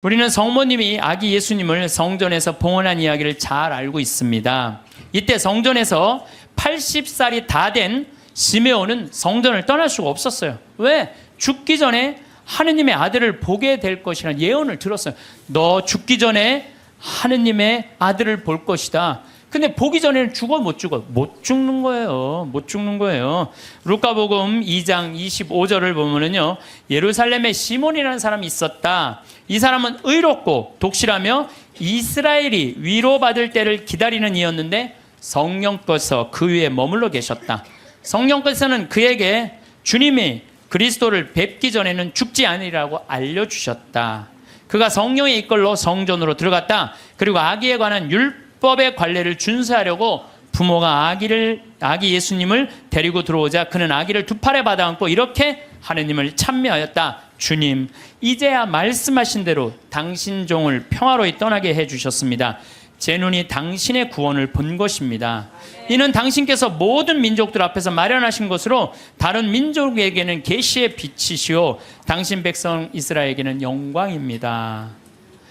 우리는 성모님이 아기 예수님을 성전에서 봉헌한 이야기를 잘 알고 있습니다. 이때 성전에서 80살이 다 된 시메온은 성전을 떠날 수가 없었어요. 왜? 죽기 전에 하느님의 아들을 보게 될 것이라는 예언을 들었어요. 너 죽기 전에 하느님의 아들을 볼 것이다. 근데 보기 전에는 죽어 못 죽어? 못 죽는 거예요. 못 죽는 거예요. 루카복음 2장 25절을 보면은요, 예루살렘에 시몬이라는 사람이 있었다. 이 사람은 의롭고 독실하며 이스라엘이 위로받을 때를 기다리는 이였는데 성령께서 그 위에 머물러 계셨다. 성령께서는 그에게 주님이 그리스도를 뵙기 전에는 죽지 않으리라고 알려주셨다. 그가 성령에 이끌러 성전으로 들어갔다. 그리고 아기에 관한 율법의 관례를 준수하려고 부모가 아기 예수님을 데리고 들어오자 그는 아기를 두 팔에 받아 안고 이렇게 하느님을 찬미하였다. 주님, 이제야 말씀하신 대로 당신 종을 평화로이 떠나게 해주셨습니다. 제 눈이 당신의 구원을 본 것입니다. 이는 당신께서 모든 민족들 앞에서 마련하신 것으로 다른 민족에게는 계시의 빛이시오 당신 백성 이스라엘에게는 영광입니다.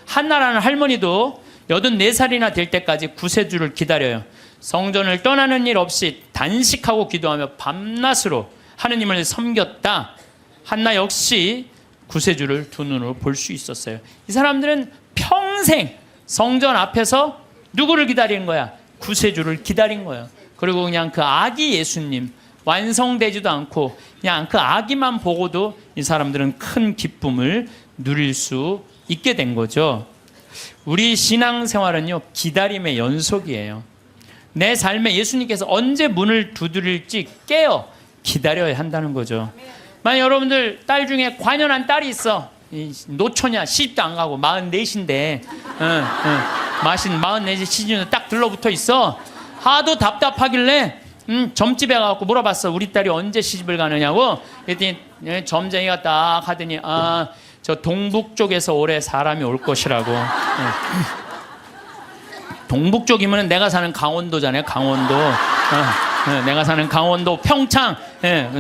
한나라는 할머니도 84살이나 될 때까지 구세주를 기다려요. 성전을 떠나는 일 없이 단식하고 기도하며 밤낮으로 하느님을 섬겼다. 한나 역시 구세주를 두 눈으로 볼 수 있었어요. 이 사람들은 평생 성전 앞에서 누구를 기다린 거야? 구세주를 기다린 거예요. 그리고 그냥 그 아기 예수님 완성되지도 않고 그냥 그 아기만 보고도 이 사람들은 큰 기쁨을 누릴 수 있게 된 거죠. 우리 신앙생활은요, 기다림의 연속이에요. 내 삶에 예수님께서 언제 문을 두드릴지 깨어 기다려야 한다는 거죠. 만약 여러분들 딸 중에 관연한 딸이 있어. 노처냐, 시집도 안 가고 44인데 44 시집에 딱 들러붙어 있어. 하도 답답하길래 점집에 가서 물어봤어. 우리 딸이 언제 시집을 가느냐고. 그랬더니 점쟁이가 딱 하더니 저 동북 쪽에서 올해 사람이 올 것이라고. 동북 쪽이면 내가 사는 강원도잖아요. 강원도. 내가 사는 강원도 평창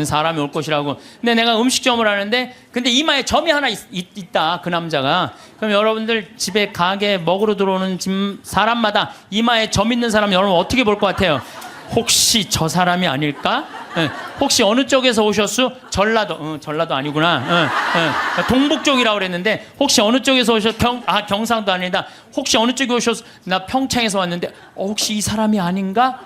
사람이 올 것이라고. 근데 내가 음식점을 하는데 근데 이마에 점이 하나 있다. 그 남자가. 그럼 여러분들 집에 가게 먹으러 들어오는 집 사람마다 이마에 점 있는 사람 여러분 어떻게 볼 것 같아요? 혹시 저 사람이 아닐까? 혹시 어느 쪽에서 오셨어? 전라도 아니구나. 동북 쪽이라고 그랬는데 혹시 어느 쪽에서 오셨어? 경상도 아니다. 혹시 어느 쪽에 오셨어? 나 평창에서 왔는데 혹시 이 사람이 아닌가?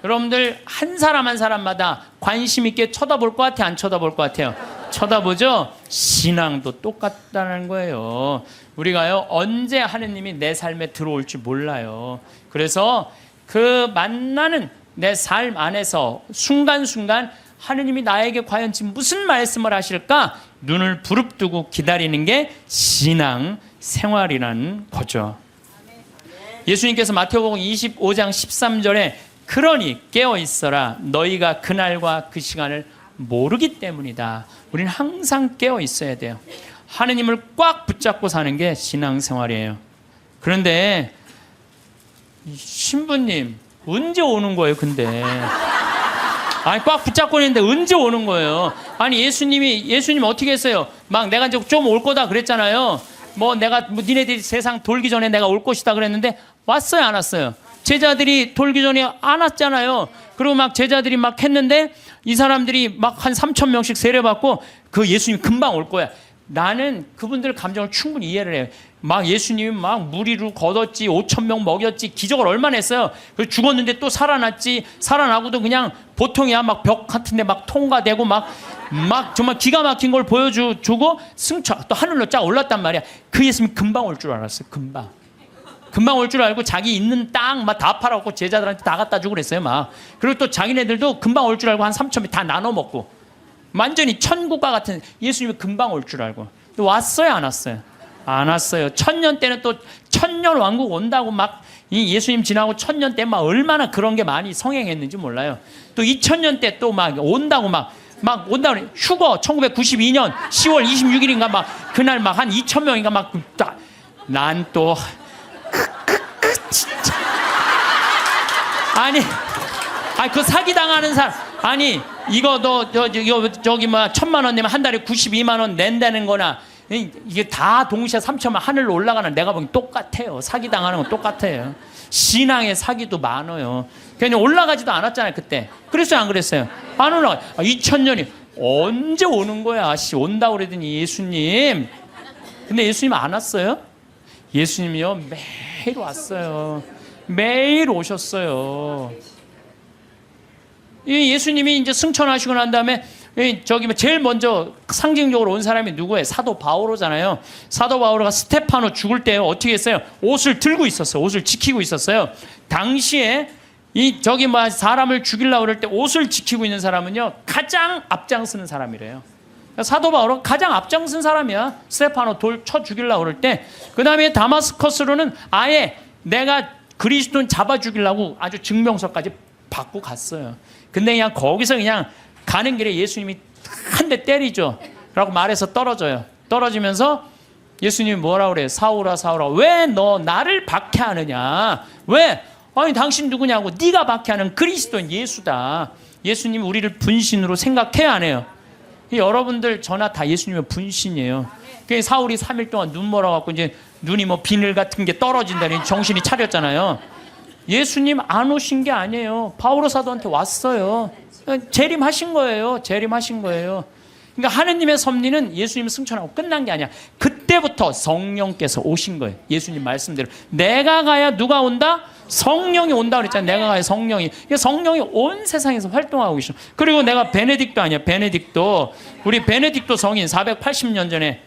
여러분들 한 사람 한 사람마다 관심 있게 쳐다볼 것 같아요? 안 쳐다볼 것 같아요? 쳐다보죠? 신앙도 똑같다는 거예요. 우리가요, 언제 하느님이 내 삶에 들어올지 몰라요. 그래서 그 만나는 내 삶 안에서 순간순간 하느님이 나에게 과연 지금 무슨 말씀을 하실까? 눈을 부릅뜨고 기다리는 게 신앙 생활이라는 거죠. 예수님께서 마태복음 25장 13절에 그러니 깨어있어라. 너희가 그날과 그 시간을 모르기 때문이다. 우리는 항상 깨어있어야 돼요. 하느님을 꽉 붙잡고 사는 게 신앙생활이에요. 그런데 신부님 언제 오는 거예요? 근데 꽉 붙잡고 있는데 언제 오는 거예요? 아니 예수님 어떻게 했어요? 막 내가 이제 좀 올 거다 그랬잖아요. 니네들이 세상 돌기 전에 내가 올 것이다 그랬는데 왔어요? 안 왔어요? 제자들이 돌기 전에 안 왔잖아요. 그리고 막 제자들이 막 했는데 이 사람들이 막 한 3,000명씩 세례받고 그 예수님 금방 올 거야. 나는 그분들 감정을 충분히 이해를 해요. 막 예수님이 막 무리로 걷었지, 5,000명 먹였지, 기적을 얼마나 했어요. 그래서 죽었는데 또 살아났지, 살아나고도 그냥 보통이야. 막 벽 같은데 막 통과되고 막 정말 기가 막힌 걸 보여주고 승천 또 하늘로 쫙 올랐단 말이야. 그 예수님 금방 올 줄 알았어요. 금방 올 줄 알고 자기 있는 땅 막 다 팔아갖고 제자들한테 다 갖다 주고 그랬어요. 막. 그리고 또 자기네들도 금방 올 줄 알고 한 3,000명 다 나눠 먹고. 완전히 천국과 같은 예수님이 금방 올 줄 알고. 또 왔어요? 안 왔어요? 안 왔어요. 1000년 때는 또 1000년 왕국 온다고 막 이 예수님 지나고 1000년 때 막 얼마나 그런 게 많이 성행했는지 몰라요. 또 2000년 때 또 막 온다고 막 온다고 휴거 1992년 10월 26일인가 막 그날 막 한 2000명인가 막 난 또 진짜 아니 그 사기 당하는 사람 이거 너 저기 1,000만 원 내면 한 달에 92만 원 낸다는 거나 이게 다 동시에 3천만 하늘로 올라가는 내가 보기 똑같아요. 사기당하는 건 똑같아요. 신앙의 사기도 많아요. 그냥 올라가지도 않았잖아요, 그때. 그랬어요, 안 그랬어요? 안 올라가. 2000년이 언제 오는 거야? 온다고 그러더니 예수님. 근데 예수님 안 왔어요? 예수님이요, 매일 왔어요. 매일 오셨어요. 이 예수님이 이제 승천하시고 난 다음에 저기 제일 먼저 상징적으로 온 사람이 누구예요? 사도 바오로잖아요. 사도 바오로가 스테파노 죽을 때 어떻게 했어요? 옷을 들고 있었어요. 옷을 지키고 있었어요. 당시에 저기 사람을 죽이려고 그럴 때 옷을 지키고 있는 사람은요, 가장 앞장서는 사람이래요. 사도 바오로 가장 앞장선 사람이야. 스테파노 돌 쳐 죽이려고 그럴 때. 그 다음에 다마스커스로는 아예 내가 그리스도는 잡아 죽이려고 아주 증명서까지 받고 갔어요. 근데 그냥 거기서 그냥 가는 길에 예수님이 한 대 때리죠. 라고 말해서 떨어져요. 떨어지면서 예수님이 뭐라고 그래요? 사울아, 사울아, 왜 너 나를 박해하느냐? 왜? 아니 당신 누구냐고. 네가 박해하는 그리스도는 예수다. 예수님이 우리를 분신으로 생각해야 안 해요? 여러분들 저나 다 예수님의 분신이에요. 그래서 사울이 3일 동안 눈 멀어갖고 이제 눈이 뭐 비늘 같은 게 떨어진다니 정신이 차렸잖아요. 예수님 안 오신 게 아니에요. 바오로 사도한테 왔어요. 재림하신 거예요. 재림하신 거예요. 그러니까 하느님의 섭리는 예수님 승천하고 끝난 게 아니야. 그때부터 성령께서 오신 거예요. 예수님 말씀대로. 내가 가야 누가 온다? 성령이 온다 그랬잖아요. 내가 가야 성령이. 성령이 온 세상에서 활동하고 계셔. 그리고 내가 베네딕토 아니야. 베네딕토. 우리 베네딕토 성인 480년 전에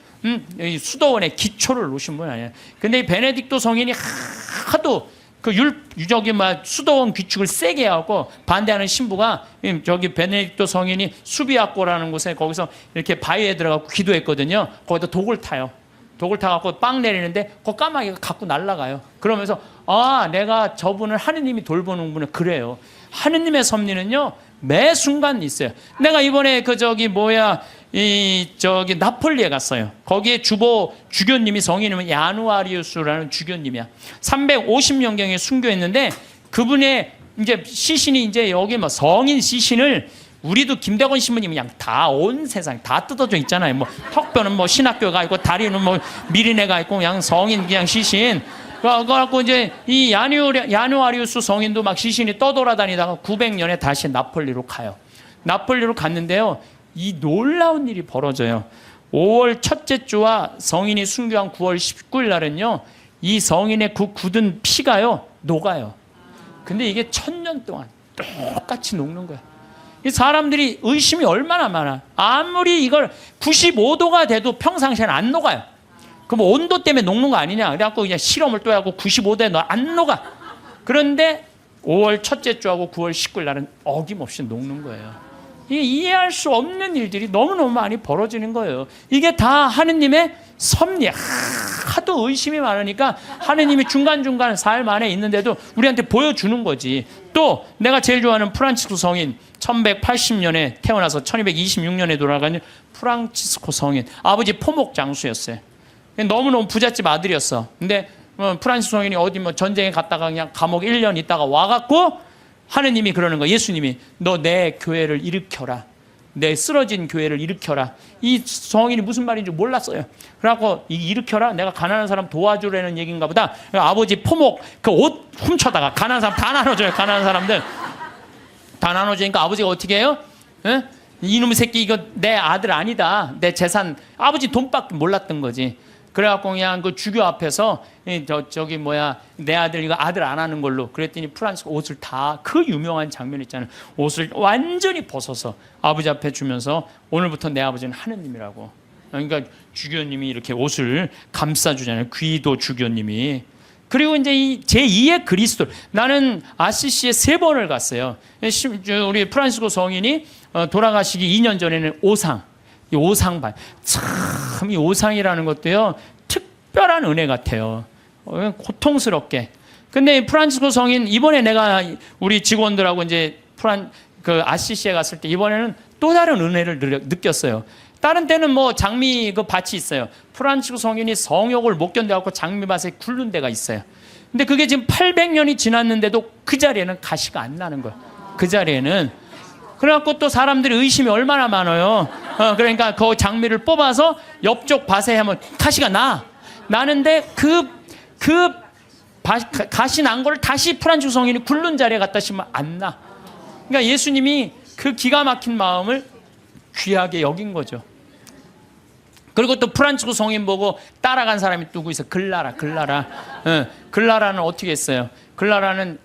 수도원에 기초를 놓으신 분 아니에요. 근데 이 베네딕토 성인이 하도 수도원 규칙을 세게 해갖고 반대하는 신부가 저기 베네딕토 성인이 수비학고라는 곳에 거기서 이렇게 바위에 들어가고 기도했거든요. 거기다 독을 타요. 독을 타갖고 빵 내리는데 그 까마귀가 갖고 날아가요. 그러면서 내가 저분을 하느님이 돌보는구나. 그래요. 하느님의 섭리는요 매 순간 있어요. 내가 이번에 나폴리에 갔어요. 거기에 주교님이 성인이면 야누아리우스라는 주교님이야. 350년경에 순교했는데 그분의 이제 시신이 이제 여기 성인 시신을 우리도 김대건 신부님이 그냥 다 온 세상 다 뜯어져 있잖아요. 턱뼈는 신학교가 있고 다리는 미리네가 있고 그냥 성인 그냥 시신. 그래갖고 이제 이 야누아리우스 성인도 막 시신이 떠돌아다니다가 900년에 다시 나폴리로 가요. 나폴리로 갔는데요. 이 놀라운 일이 벌어져요. 5월 첫째 주와 성인이 순교한 9월 19일 날은요. 이 성인의 그 굳은 피가요. 녹아요. 근데 이게 1000년 동안 똑같이 녹는 거야. 이 사람들이 의심이 얼마나 많아. 아무리 이걸 95도가 돼도 평상시에는 안 녹아요. 그럼 온도 때문에 녹는 거 아니냐. 그래갖고 그냥 실험을 또 하고 95도에 안 녹아. 그런데 5월 첫째 주하고 9월 19일 날은 어김없이 녹는 거예요. 이게 이해할 수 없는 일들이 너무너무 많이 벌어지는 거예요. 이게 다 하느님의 섭리. 하도 의심이 많으니까 하느님이 중간중간 삶 안에 있는데도 우리한테 보여주는 거지. 또 내가 제일 좋아하는 프란치스코 성인 1180년에 태어나서 1226년에 돌아가는 프란치스코 성인. 아버지 포목 장수였어요. 너무너무 부잣집 아들이었어. 근데 프란치스코 성인이 어디 전쟁에 갔다가 그냥 감옥 1년 있다가 와갖고 하느님이 그러는 거야. 예수님이 너 내 교회를 일으켜라. 내 쓰러진 교회를 일으켜라. 이 성인이 무슨 말인지 몰랐어요. 그래갖고 일으켜라. 내가 가난한 사람 도와주라는 얘기인가 보다. 아버지 포목 그 옷 훔쳐다가 가난한 사람 다 나눠줘요. 가난한 사람들 다 나눠주니까 아버지가 어떻게 해요? 에? 이놈의 새끼 이거 내 아들 아니다. 내 재산. 아버지 돈밖에 몰랐던 거지. 그래갖고 그냥 그 주교 앞에서 내 아들 이거 아들 안 하는 걸로 그랬더니 프란스 옷을 다 그 유명한 장면 있잖아요. 옷을 완전히 벗어서 아버지 앞에 주면서 오늘부터 내 아버지는 하느님이라고. 그러니까 주교님이 이렇게 옷을 감싸주잖아요. 귀도 주교님이. 그리고 이제 이 제2의 그리스도. 나는 아시시에 3번을 갔어요. 우리 프란시스코 성인이 돌아가시기 2년 전에는 이 오상반. 참, 이 오상이라는 것도요, 특별한 은혜 같아요. 고통스럽게. 근데 프란치스코 성인, 이번에 내가 우리 직원들하고 이제 아시시에 갔을 때 이번에는 또 다른 은혜를 느꼈어요. 다른 때는 장미 그 밭이 있어요. 프란치스코 성인이 성욕을 못 견뎌갖고 장미밭에 굴른 데가 있어요. 근데 그게 지금 800년이 지났는데도 그 자리에는 가시가 안 나는 거예요. 그 자리에는. 그래갖고 또 사람들이 의심이 얼마나 많아요. 그러니까 그 장미를 뽑아서 옆쪽 밭에 하면 가시가 나는데 그 가시 난 거를 다시 프란치스코 성인이 굴른 자리에 갖다 심으면 안 나. 그러니까 예수님이 그 기가 막힌 마음을 귀하게 여긴 거죠. 그리고 또 프란치스코 성인 보고 따라간 사람이 누구 있어? 글라라. 글라라는 어떻게 했어요? 글라라는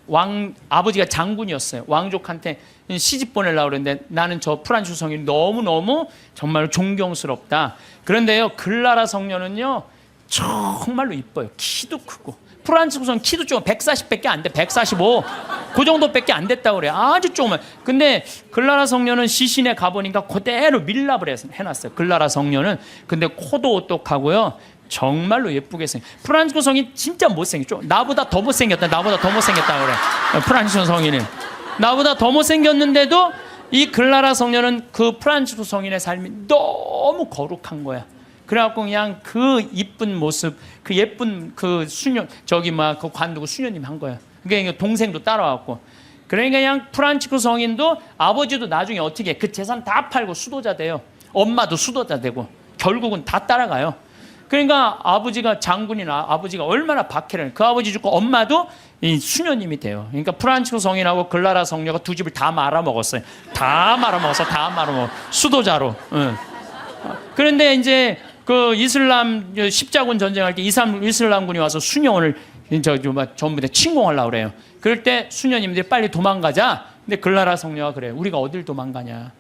아버지가 장군이었어요. 왕족한테 시집 보내려고 그랬는데 나는 저 프란치스코 성인이 너무너무 정말 존경스럽다. 그런데요, 글라라 성녀는요, 정말로 이뻐요. 키도 크고. 프란치스코 성인 키도 조금 140밖에 안 돼. 145. 그 정도밖에 안 됐다고 그래요. 아주 조그만. 근데 글라라 성녀는 시신에 가보니까 그대로 밀랍을 해놨어요. 글라라 성녀는. 근데 코도 오똑하고요. 정말로 예쁘게 프란치스코 성인 진짜 못생겼죠. 나보다 더 못생겼다. 그래. 프란치스코 성인은. 나보다 더 못생겼는데도 이 글라라 성녀는 그 프란치스코 성인의 삶이 너무 거룩한 거야. 그래갖고 그냥 그 이쁜 모습, 그 예쁜 그 수녀, 그 관두고 수녀님 한 거야. 그러니까 동생도 따라왔고. 그러니까 그냥 프란치스코 성인도 아버지도 나중에 어떻게 그 재산 다 팔고 수도자 돼요. 엄마도 수도자 되고. 결국은 다 따라가요. 그러니까 아버지가 장군이나 아버지가 얼마나 박해를, 그 아버지 죽고 엄마도 이 수녀님이 돼요. 그러니까 프란치스코 성인하고 글라라 성녀가 두 집을 다 말아먹었어요. 다 말아먹어. 수도자로. 그런데 이제 그 이슬람 십자군 전쟁할 때 이슬람군이 와서 수녀원을 전부 다 침공하려고 그래요. 그럴 때 수녀님들이 빨리 도망가자. 근데 글라라 성녀가 그래요. 우리가 어딜 도망가냐.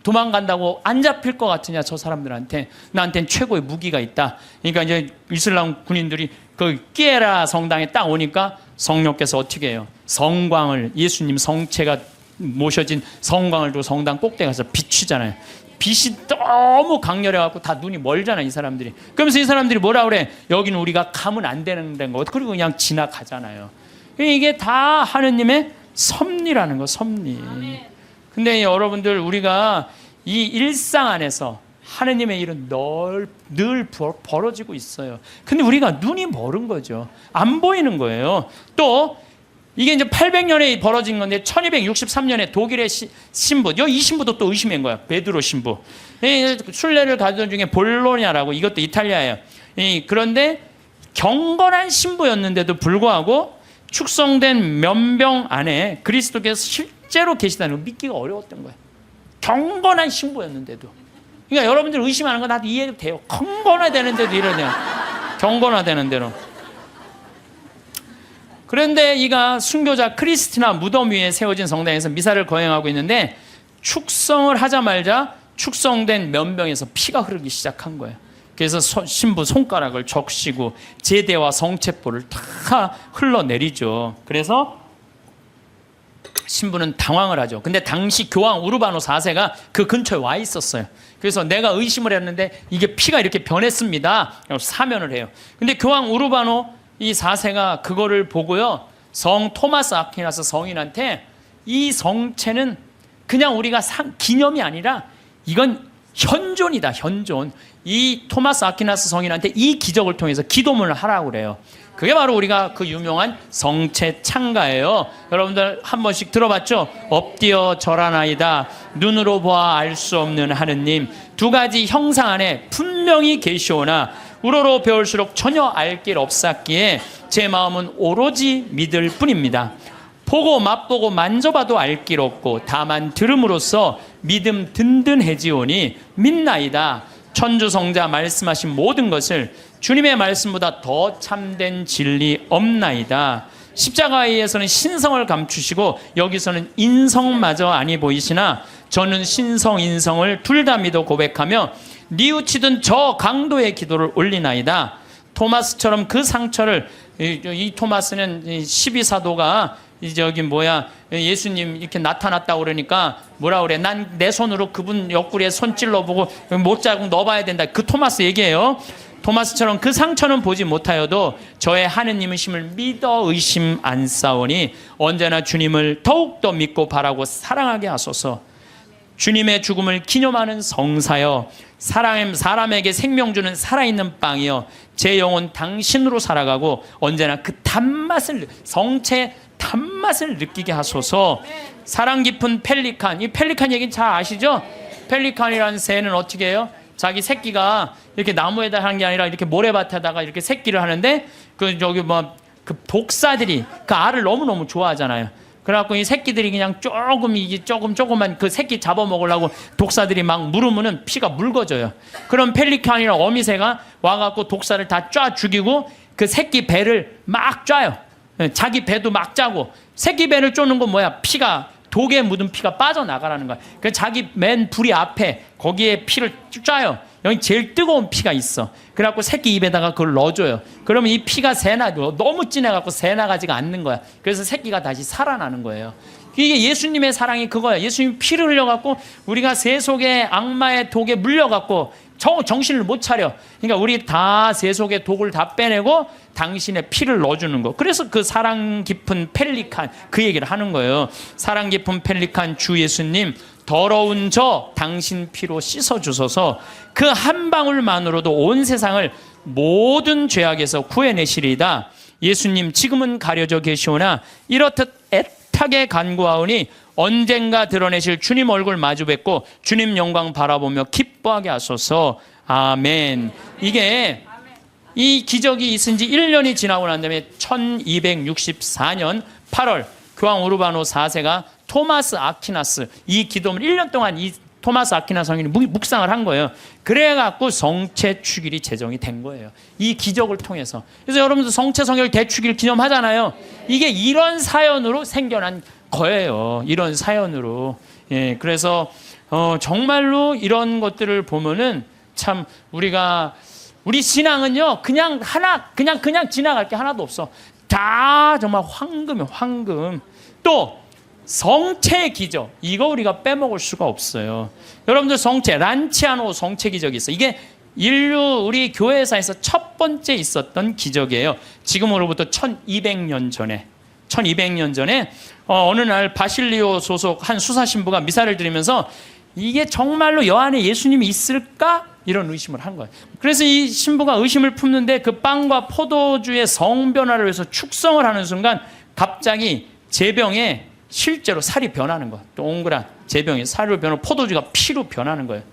도망간다고 안 잡힐 것 같으냐, 저 사람들한테. 나한테는 최고의 무기가 있다. 그러니까 이제 이슬람 군인들이 그 끼에라 성당에 딱 오니까 성령께서 어떻게 해요? 성광을, 예수님 성체가 모셔진 성광을 두고 성당 꼭대기 가서 비추잖아요. 빛이 너무 강렬해갖고 다 눈이 멀잖아, 이 사람들이. 그러면서 이 사람들이 뭐라 그래? 여기는 우리가 가면 안 되는 데인 거. 그리고 그냥 지나가잖아요. 이게 다 하느님의 섭리라는 거, 섭리. 근데 여러분들, 우리가 이 일상 안에서 하느님의 일은 늘 벌어지고 있어요. 근데 우리가 눈이 멀은 거죠. 안 보이는 거예요. 또 이게 이제 800년에 벌어진 건데 1263년에 독일의 신부, 이 신부도 또 의심한 거야. 베드로 신부. 순례를 가던 중에 볼로냐라고, 이것도 이탈리아예요. 그런데 경건한 신부였는데도 불구하고 축성된 면병 안에 그리스도께서 실제로 계시다는 걸 믿기가 어려웠던 거예요. 경건한 신부였는데도. 그러니까 여러분들 의심하는 거 나도 이해도 돼요. 경건화되는데도 이러냐. 경건화되는데도. 그런데 이가 순교자 크리스티나 무덤 위에 세워진 성당에서 미사를 거행하고 있는데 축성을 하자마자 축성된 면병에서 피가 흐르기 시작한 거예요. 그래서 신부 손가락을 적시고 제대와 성체포를 다 흘러내리죠. 그래서 신부는 당황을 하죠. 근데 당시 교황 우르바노 4세가 그 근처에 와 있었어요. 그래서 내가 의심을 했는데 이게 피가 이렇게 변했습니다. 사면을 해요. 근데 교황 우르바노 이 4세가 그거를 보고요, 성 토마스 아퀴나스 성인한테 이 성체는 그냥 우리가 기념이 아니라 이건 현존이다, 현존. 이 토마스 아퀴나스 성인한테 이 기적을 통해서 기도문을 하라고 그래요. 그게 바로 우리가 그 유명한 성체 창가예요. 여러분들 한 번씩 들어봤죠? 엎드려 절하나이다. 눈으로 보아 알 수 없는 하느님. 두 가지 형상 안에 분명히 계시오나 우러러 배울수록 전혀 알 길 없었기에 제 마음은 오로지 믿을 뿐입니다. 보고 맛보고 만져봐도 알 길 없고 다만 들음으로써 믿음 든든해지오니 믿나이다. 천주성자 말씀하신 모든 것을 주님의 말씀보다 더 참된 진리 없나이다. 십자가에서는 신성을 감추시고 여기서는 인성마저 아니 보이시나 저는 신성 인성을 둘 다 믿어 고백하며 뉘우치던 저 강도의 기도를 올리나이다. 토마스처럼 그 상처를, 이 토마스는 12사도가 예수님 이렇게 나타났다고 그러니까 뭐라 그래? 난 내 손으로 그분 옆구리에 손 찔러보고 못자국 넣어봐야 된다. 그 토마스 얘기예요. 토마스처럼 그 상처는 보지 못하여도 저의 하느님이심을 믿어 의심 안 싸우니 언제나 주님을 더욱더 믿고 바라고 사랑하게 하소서. 주님의 죽음을 기념하는 성사여, 사람에게 생명 주는 살아있는 빵이여, 제 영혼 당신으로 살아가고 언제나 그 단맛을, 성체 단맛을 느끼게 하소서. 사랑 깊은 펠리칸, 이 펠리칸 얘기는 잘 아시죠? 펠리칸이라는 새는 어떻게 해요? 자기 새끼가 이렇게 나무에다 하는 게 아니라 이렇게 모래밭에다가 이렇게 새끼를 하는데 그 저기 뭐 그 독사들이 그 알을 너무너무 좋아하잖아요. 그래갖고 이 새끼들이 그냥 조금 이게 조금만 그 새끼 잡아먹으려고 독사들이 막 물으면은 피가 묽어져요. 그럼 펠리칸이나 어미새가 와갖고 독사를 다 쫙 죽이고 그 새끼 배를 막 쪄요. 자기 배도 막 짜고 새끼 배를 쫓는 건 뭐야? 피가 독에 묻은 피가 빠져나가라는 거야. 그 자기 맨 부리 앞에 거기에 피를 쪄요. 여기 제일 뜨거운 피가 있어. 그래갖고 새끼 입에다가 그걸 넣어줘요. 그러면 이 피가 너무 진해갖고 새나가지가 않는 거야. 그래서 새끼가 다시 살아나는 거예요. 이게 예수님의 사랑이 그거야. 예수님이 피를 흘려갖고 우리가 새 속에 악마의 독에 물려갖고 정신을 못 차려. 그러니까 우리 다 새 속의 독을 다 빼내고 당신의 피를 넣어주는 거. 그래서 그 사랑 깊은 펠리칸 그 얘기를 하는 거예요. 사랑 깊은 펠리칸 주 예수님, 더러운 저 당신 피로 씻어주소서. 그 한 방울만으로도 온 세상을 모든 죄악에서 구해내시리이다. 예수님 지금은 가려져 계시오나 이렇듯 애타게 간구하오니 언젠가 드러내실 주님 얼굴 마주 뵙고 주님 영광 바라보며 기뻐하게 하소서. 아멘. 이게 이 기적이 있은 지 1년이 지나고 난 다음에 1264년 8월 교황 우르바노 4세가 토마스 아퀴나스 이 기도문을 1년 동안 이 토마스 아퀴나스 성인이 묵상을 한 거예요. 그래갖고 성체 축일이 제정이 된 거예요. 이 기적을 통해서. 그래서 여러분들 성체 성결 대축일 기념하잖아요. 이게 이런 사연으로 생겨난 거예요. 이런 사연으로. 예, 그래서 정말로 이런 것들을 보면은 참 우리 신앙은요 그냥 지나갈 게 하나도 없어. 다 정말 황금이에요. 황금. 또 성체 기적 이거 우리가 빼먹을 수가 없어요. 여러분들 성체 란치아노 성체 기적이 있어요. 이게 인류 우리 교회사에서 첫 번째 있었던 기적이에요. 지금으로부터 1200년 전에 어느 날 바실리오 소속 한 수사 신부가 미사를 드리면서 이게 정말로 여 안에 예수님이 있을까? 이런 의심을 한 거예요. 그래서 이 신부가 의심을 품는데 그 빵과 포도주의 성변화를 위해서 축성을 하는 순간 갑자기 제병에 실제로 살이 변하는 거야. 동그란 제병이 살로 변하고 포도주가 피로 변하는 거예요.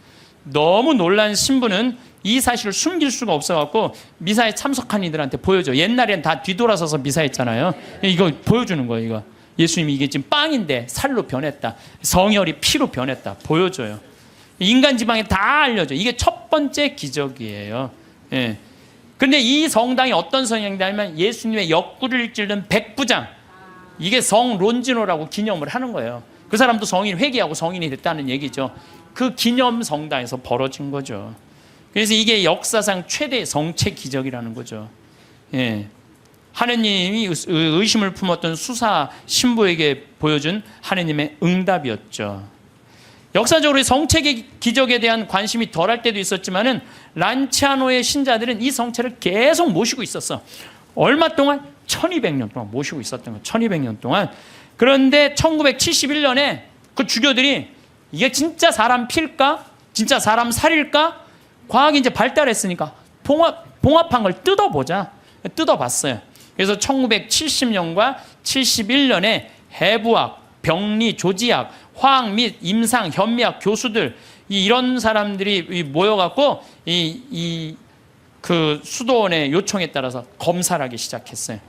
너무 놀란 신부는 이 사실을 숨길 수가 없어갖고 미사에 참석한 이들한테 보여줘. 옛날엔 다 뒤돌아서서 미사했잖아요. 이거 보여주는 거예요. 이거 예수님이 이게 지금 빵인데 살로 변했다. 성혈이 피로 변했다. 보여줘요. 인간 지방에 다 알려줘. 이게 첫 번째 기적이에요. 예. 근데 이 성당이 어떤 성당이냐면 예수님의 옆구리를 찔른 백부장. 이게 성 론지노라고 기념을 하는 거예요. 그 사람도 성인 회개하고 성인이 됐다는 얘기죠. 그 기념 성당에서 벌어진 거죠. 그래서 이게 역사상 최대의 성체 기적이라는 거죠. 예. 하느님이 의심을 품었던 수사 신부에게 보여준 하느님의 응답이었죠. 역사적으로 성체 기적에 대한 관심이 덜할 때도 있었지만은 란치아노의 신자들은 이 성체를 계속 모시고 있었어. 얼마 동안? 1200년 동안 모시고 있었던 거예요. 1200년 동안. 그런데 1971년에 그 주교들이 이게 진짜 사람 필까? 진짜 사람 살일까? 과학이 이제 발달했으니까 봉합한 걸 뜯어보자. 뜯어봤어요. 그래서 1970년과 71년에 해부학, 병리, 조지학, 화학 및 임상, 현미학 교수들 이런 사람들이 모여갖고 그 수도원의 요청에 따라서 검사를 하기 시작했어요.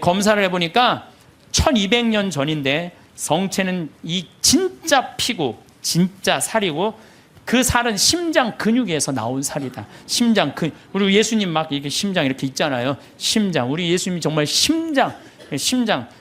검사를 해보니까 1200년 전인데 성체는 이 진짜 피고 진짜 살이고 그 살은 심장 근육에서 나온 살이다. 심장 근육. 우리 예수님 막 이렇게 심장 이렇게 있잖아요. 심장. 우리 예수님이 정말 심장.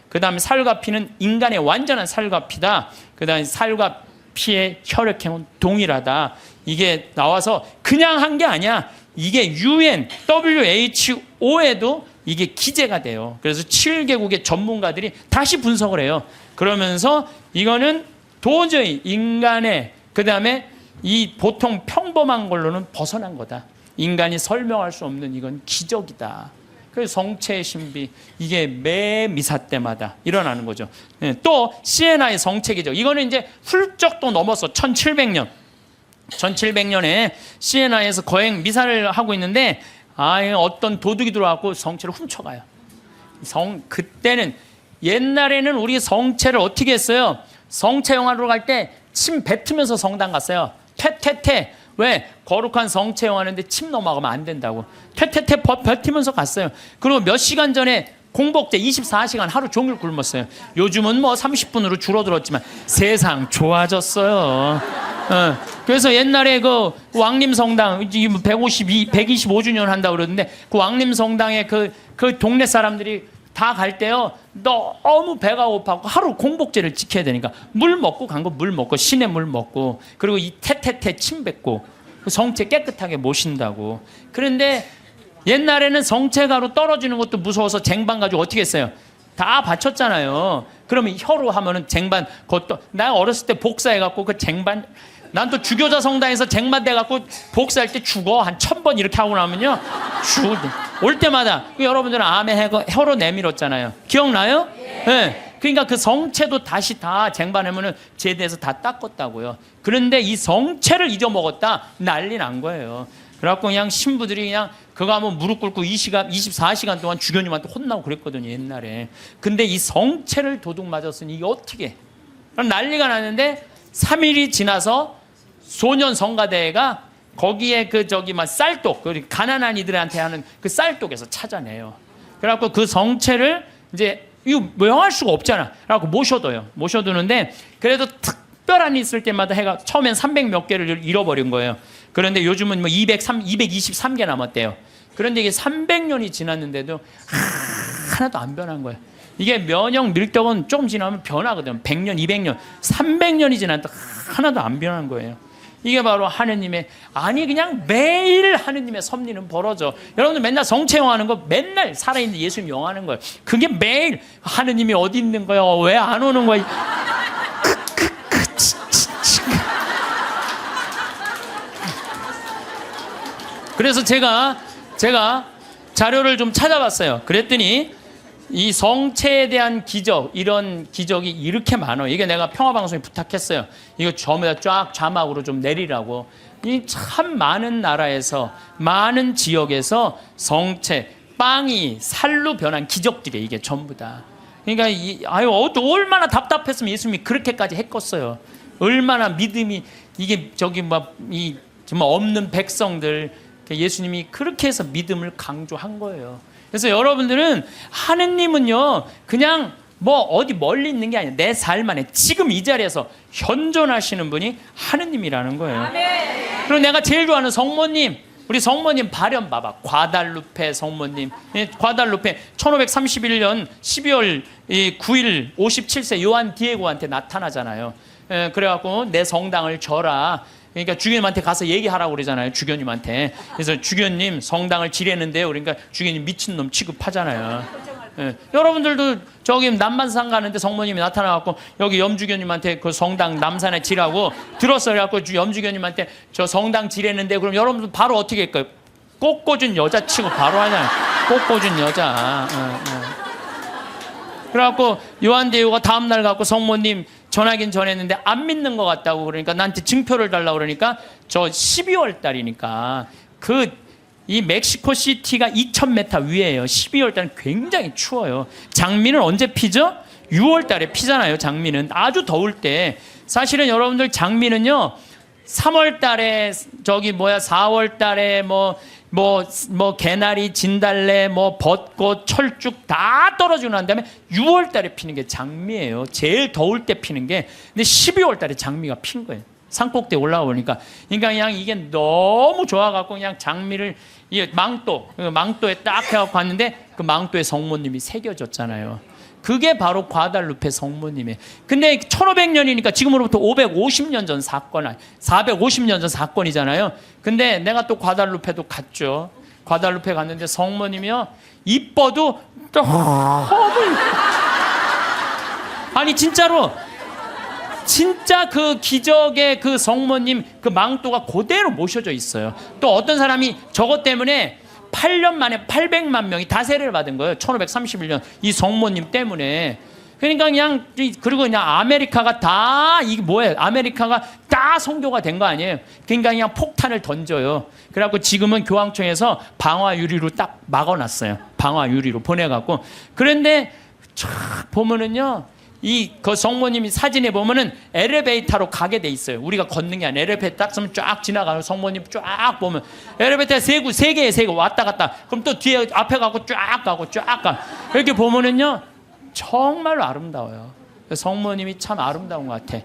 그 다음에 살과 피는 인간의 완전한 살과 피다. 그 다음에 살과 피의 혈액형은 동일하다. 이게 나와서 그냥 한 게 아니야. 이게 UN, WHO에도 이게 기재가 돼요. 그래서 7개국의 전문가들이 다시 분석을 해요. 그러면서 이거는 도저히 인간의 그 다음에 이 보통 평범한 걸로는 벗어난 거다. 인간이 설명할 수 없는 이건 기적이다. 그래서 성체의 신비 이게 매 미사 때마다 일어나는 거죠. 또 시에나의 성체 기적 이거는 이제 훌쩍 또 넘어서 1700년 1700년에 시에나에서 거행 미사를 하고 있는데 어떤 도둑이 들어와서 성체를 훔쳐가요. 그때는 옛날에는 우리 성체를 어떻게 했어요? 성체 영화로 갈 때 침 뱉으면서 성당 갔어요. 퇴퇴퇴. 왜? 거룩한 성체형 하는데 침 넘어가면 안 된다고. 퇴퇴퇴 버티면서 갔어요. 그리고 몇 시간 전에 공복제 24시간 하루 종일 굶었어요. 요즘은 뭐 30분으로 줄어들었지만 세상 좋아졌어요. 그래서 옛날에 그 왕림성당 125주년 한다고 그러는데 그 왕림성당에 그 동네 사람들이 다 갈 때요 너무 배가 고파고 하루 공복제를 지켜야 되니까 물 먹고 간 거 물 먹고 시내 물 먹고 그리고 이 태태태 침 뱉고 성체 깨끗하게 모신다고. 그런데 옛날에는 성체가로 떨어지는 것도 무서워서 쟁반 가지고 어떻게 했어요? 다 바쳤잖아요. 그러면 혀로 하면은 쟁반 그것도 나 어렸을 때 복사해갖고 그 쟁반 난 또 주교자 성당에서 쟁반 대갖고 복사할 때 죽어 한 1000번 이렇게 하고 나면요 올 때마다 여러분들은 아멘 해고 혀로 내밀었잖아요. 기억나요? 네. 그러니까 그 성체도 다시 다 쟁반하면은 제대해서 다 닦았다고요. 그런데 이 성체를 잊어먹었다 난리 난 거예요. 그래갖고 그냥 신부들이 그냥 그거 하면 무릎 꿇고 24시간 동안 주교님한테 혼나고 그랬거든요 옛날에. 근데 이 성체를 도둑 맞았으니 이게 어떻게 그럼 난리가 났는데 3일이 지나서 소년 성가대회가 거기에 그 저기 막 쌀독 그 가난한 이들한테 하는 그 쌀독에서 찾아내요. 그래갖고 그 성체를 이제 이거 명할 수가 없잖아. 그래갖고 모셔두는데 그래도 특별한 일 있을 때마다 해가 처음엔 300 몇 개를 잃어버린 거예요. 그런데 요즘은 뭐 223개 남았대요. 그런데 이게 300년이 지났는데도 하나도 안 변한 거예요. 이게 면역 밀떡은 조금 지나면 변하거든. 100년, 200년, 300년이 지났는데 하나도 안 변한 거예요. 이게 바로 하느님의 아니 그냥 매일 하느님의 섭리는 벌어져. 여러분들 맨날 성체용하는 거 맨날 살아있는 예수님 영하는 거예요. 그게 매일 하느님이 어디 있는 거야? 왜 안 오는 거야? 그래서 제가 자료를 좀 찾아봤어요. 그랬더니 이 성체에 대한 기적, 이런 기적이 이렇게 많아요. 이게 내가 평화방송에 부탁했어요. 이거 전부 다 쫙 자막으로 좀 내리라고. 이 참 많은 나라에서, 많은 지역에서 성체, 빵이 살로 변한 기적들이에요. 이게 전부 다. 그러니까 얼마나 답답했으면 예수님이 그렇게까지 했겠어요. 얼마나 믿음이 이게 저기 이 정말 없는 백성들 예수님이 그렇게 해서 믿음을 강조한 거예요. 그래서 여러분들은 하느님은요 그냥 뭐 어디 멀리 있는 게 아니에요. 내 삶 안에 지금 이 자리에서 현존하시는 분이 하느님이라는 거예요. 그리고 내가 제일 좋아하는 성모님, 우리 성모님 발현 봐봐. 과달루페 성모님. 과달루페 1531년 12월 9일 57세 요한 디에고한테 나타나잖아요. 그래갖고 내 성당을 져라. 그러니까 주교님한테 가서 얘기하라고 그러잖아요. 주교님한테. 그래서 주교님 성당을 지뢰는데요. 그러니까 주교님 미친놈 취급하잖아요. 여러분들도 저기 남반산 가는데 성모님이 나타나갖고 여기 염주교님한테 그 성당 남산에 지라고 들었어요. 그래갖고 염주교님한테 저 성당 지뢰는데 그럼 여러분들 바로 어떻게 할까요? 꽃꽂은 여자 치고 바로 하잖아요. 꽃꽂은 여자. 그래갖고 요한대유가 다음날 갖고 성모님 전하긴 전했는데 안 믿는 것 같다고 그러니까 나한테 증표를 달라고 그러니까 저 12월 달이니까 이 멕시코 시티가 2000m 위에요. 12월 달은 굉장히 추워요. 장미는 언제 피죠? 6월 달에 피잖아요. 장미는 아주 더울 때. 사실은 여러분들 장미는요 3월 달에 4월 달에 개나리, 진달래, 벚꽃, 철쭉 다 떨어지고 난 다음에 6월 달에 피는 게 장미예요. 제일 더울 때 피는 게. 근데 12월 달에 장미가 핀 거예요. 산꼭대에 올라가 보니까. 그러니까 그냥 이게 너무 좋아갖고 그냥 장미를 망토에 딱 해갖고 갔는데 그 망토에 성모님이 새겨졌잖아요. 그게 바로 과달루페 성모님이에요. 근데 1500년이니까 지금으로부터 550년 전 사건, 450년 전 사건이잖아요. 근데 내가 또 과달루페도 갔죠. 과달루페 갔는데 성모님이요 이뻐도 아니 진짜로 진짜 그 기적의 그 성모님 그 망토가 그대로 모셔져 있어요. 또 어떤 사람이 저것 때문에 8년 만에 800만 명이 다 세례를 받은 거예요. 1531년 이 성모님 때문에. 그러니까 그리고 그냥 아메리카가 다 이게 뭐예요? 아메리카가 다 선교가 된 거 아니에요? 그러니까 그냥 폭탄을 던져요. 그래갖고 지금은 교황청에서 방화 유리로 딱 막아놨어요. 방화 유리로 보내갖고. 그런데 쫙 보면은요 그 성모님이 사진에 보면은 엘리베이터로 가게 돼 있어요. 우리가 걷는 게 아니라 엘리베이터 딱 쓰면 쫙 지나가는 성모님 쫙 보면 엘리베이터 세 개 왔다 갔다. 그럼 또 뒤에 앞에 가고 쫙 가. 이렇게 보면은요 정말로 아름다워요. 성모님이 참 아름다운 것 같아.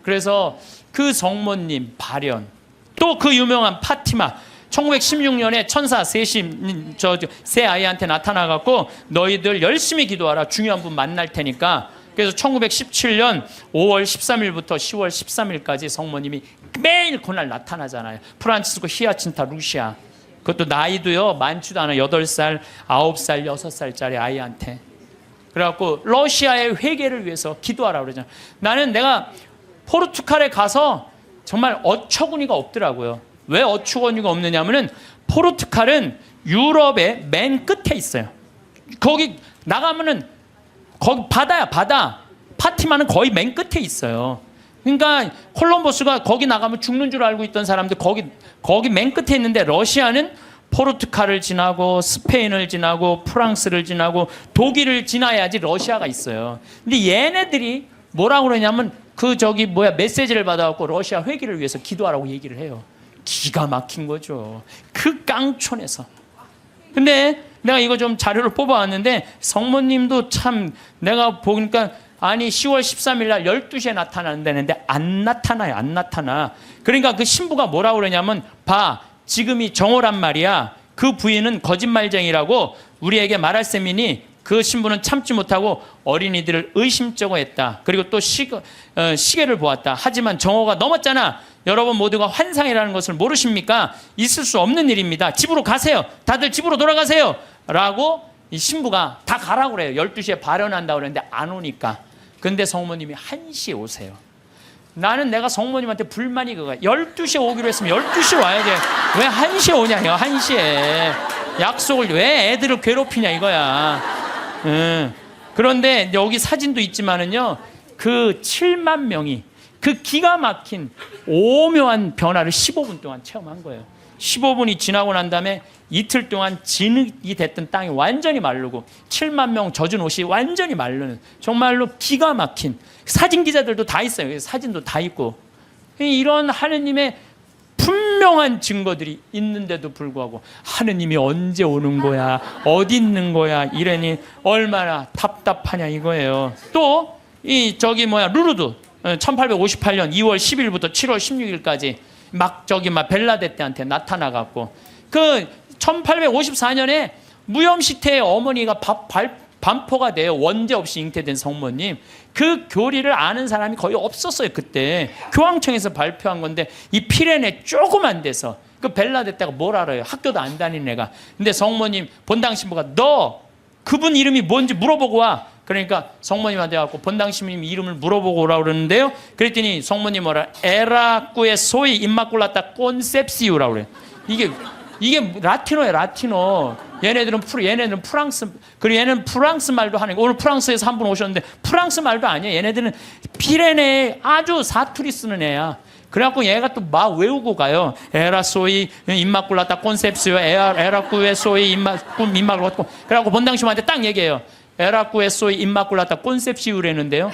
그래서 그 성모님 발현, 또 그 유명한 파티마, 1916년에 천사 셋이 세 아이한테 나타나갖고 너희들 열심히 기도하라. 중요한 분 만날 테니까. 그래서 1917년 5월 13일부터 10월 13일까지 성모님이 매일 그날 나타나잖아요. 프란치스코 히아친타 루시아. 그것도 나이도요 많지도 않아. 8살, 9살, 6살짜리 아이한테. 그래갖고 러시아의 회개를 위해서 기도하라 그러잖아요. 나는 내가 포르투갈에 가서 정말 어처구니가 없더라고요. 왜 어처구니가 없느냐면은 포르투갈은 유럽의 맨 끝에 있어요. 거기 나가면은 거기 바다야, 바다. 파티마는 거의 맨 끝에 있어요. 그러니까 콜럼버스가 거기 나가면 죽는 줄 알고 있던 사람들 거기 맨 끝에 있는데 러시아는 포르투갈을 지나고 스페인을 지나고 프랑스를 지나고 독일을 지나야지 러시아가 있어요. 근데 얘네들이 뭐라고 그러냐면 메시지를 받아갖고 러시아 회기를 위해서 기도하라고 얘기를 해요. 기가 막힌 거죠. 그 깡촌에서. 근데 내가 이거 좀 자료를 뽑아왔는데 성모님도 참 내가 보니까 아니 10월 13일 날 12시에 나타난다는데 안 나타나. 그러니까 그 신부가 뭐라고 그러냐면 봐. 지금이 정오란 말이야. 그 부인은 거짓말쟁이라고 우리에게 말할 셈이니 그 신부는 참지 못하고 어린이들을 의심쩍어 했다. 그리고 또 시계를 보았다. 하지만 정오가 넘었잖아. 여러분 모두가 환상이라는 것을 모르십니까? 있을 수 없는 일입니다. 집으로 가세요. 다들 집으로 돌아가세요. 라고 이 신부가 다 가라고 그래요. 12시에 발현한다고 그랬는데 안 오니까. 근데 성모님이 1시에 오세요. 나는 내가 성모님한테 불만이 그거야. 12시에 오기로 했으면 12시에 와야 돼. 왜 1시에 오냐, 1시에. 약속을 왜 애들을 괴롭히냐 이거야. 그런데 여기 사진도 있지만은요, 그 7만 명이 그 기가 막힌 오묘한 변화를 15분 동안 체험한 거예요. 15분이 지나고 난 다음에 이틀 동안 진흙이 됐던 땅이 완전히 마르고 7만 명 젖은 옷이 완전히 마르는 정말로 기가 막힌 사진 기자들도 다 있어요. 사진도 다 있고 이런 하느님의 분명한 증거들이 있는데도 불구하고 하느님이 언제 오는 거야? 어디 있는 거야? 이러니 얼마나 답답하냐 이거예요. 또 루르드 1858년 2월 10일부터 7월 16일까지 막 벨라데 때한테 나타나갖고 그 1854년에 무염시태의 어머니가 반포가 돼요. 원죄 없이 잉태된 성모님. 그 교리를 아는 사람이 거의 없었어요. 그때 교황청에서 발표한 건데 이 피레네 조그만 데서 그 벨라데 때가 뭘 알아요. 학교도 안 다니는 애가. 근데 성모님 본당 신부가 너 그분 이름이 뭔지 물어보고 와. 그러니까 성모님한테 갖고 본당 신부님 이름을 물어보고 오라고 그러는데요. 그랬더니 성모님 뭐라 에라꾸의 소위 임마꿀라타 콘셉시우라고 그래요. 이게 라틴어예요. 라틴어. 얘네들은 프랑스, 그리고 얘는 프랑스 말도 하는 거. 오늘 프랑스에서 한 분 오셨는데 프랑스 말도 아니에요. 얘네들은 피레네 아주 사투리 쓰는 애야. 그래갖고 얘가 또 막 외우고 가요. 에라 소이 임마꿀라타 콘셉시오 에라꾸에 소이 임마꿀라타. 그래갖고 본당신부한테 딱 얘기해요. 에라꾸에 소이 임마꿀라타 콘셉시오라는데요.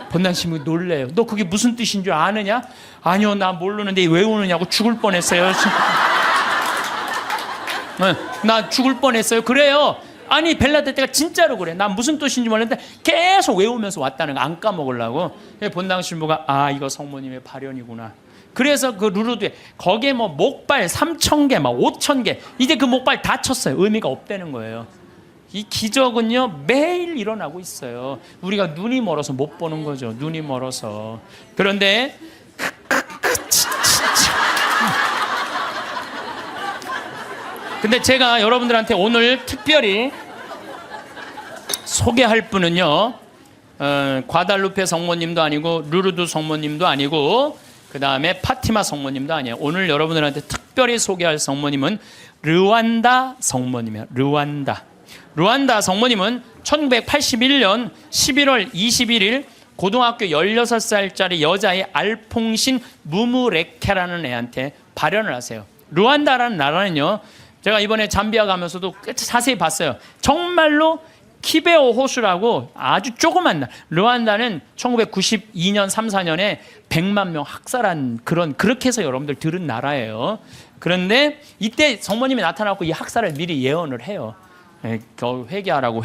본당신부 놀래요. 너 그게 무슨 뜻인 줄 아느냐? 아니요, 나 모르는데 외우느냐고 죽을 뻔했어요. 나 죽을 뻔했어요. 그래요. 아니 벨라데 때가 진짜로 그래. 난 무슨 뜻인지 몰랐는데 계속 외우면서 왔다는 거 안 까먹으려고. 본당 신부가 이거 성모님의 발현이구나. 그래서 그 루르드에 거기에 뭐 목발 3,000개 막 5,000개 이제 그 목발 다 쳤어요. 의미가 없다는 거예요. 이 기적은요 매일 일어나고 있어요. 우리가 눈이 멀어서 못 보는 거죠. 눈이 멀어서. 그런데 근데 제가 여러분들한테 오늘 특별히 소개할 분은요, 과달루페 성모님도 아니고 루르드 성모님도 아니고 그 다음에 파티마 성모님도 아니에요. 오늘 여러분들한테 특별히 소개할 성모님은 르완다 성모님이에요. 르완다 성모님은 1981년 11월 21일 고등학교 16살짜리 여자의 알퐁신 무무레케라는 애한테 발현을 하세요. 르완다라는 나라는요, 제가 이번에 잠비아 가면서도 자세히 봤어요. 정말로 키베오 호수라고 아주 조그만 나라. 르완다는 1992년 3, 4년에 100만 명 학살한 그렇게 해서 여러분들 들은 나라예요. 그런데 이때 성모님이 나타나고 이 학살을 미리 예언을 해요. 회개하라고.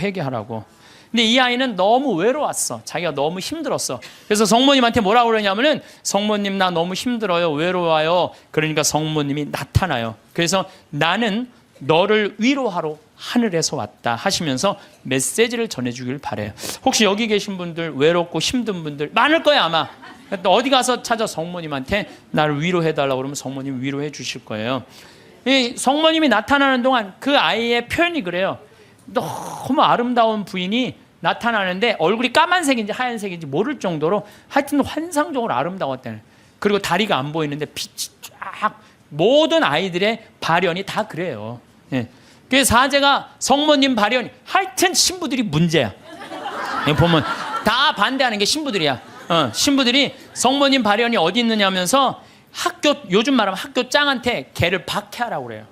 근데 이 아이는 너무 외로웠어. 자기가 너무 힘들었어. 그래서 성모님한테 뭐라고 그러냐면은 성모님 나 너무 힘들어요. 외로워요. 그러니까 성모님이 나타나요. 그래서 나는 너를 위로하러 하늘에서 왔다 하시면서 메시지를 전해주길 바래요. 혹시 여기 계신 분들 외롭고 힘든 분들 많을 거예요 아마. 또 어디 가서 찾아 성모님한테 나를 위로해달라고 그러면 성모님 위로해 주실 거예요. 이 성모님이 나타나는 동안 그 아이의 표현이 그래요. 너무 아름다운 부인이 나타나는데 얼굴이 까만색인지 하얀색인지 모를 정도로 하여튼 환상적으로 아름다웠다는. 그리고 다리가 안 보이는데 빛이 쫙. 모든 아이들의 발현이 다 그래요. 예. 그래서 사제가 성모님 발현이 하여튼 신부들이 문제야. 보면 다 반대하는 게 신부들이야. 신부들이 성모님 발현이 어디 있느냐면서 요즘 말하면 학교 짱한테 걔를 박해하라고 그래요.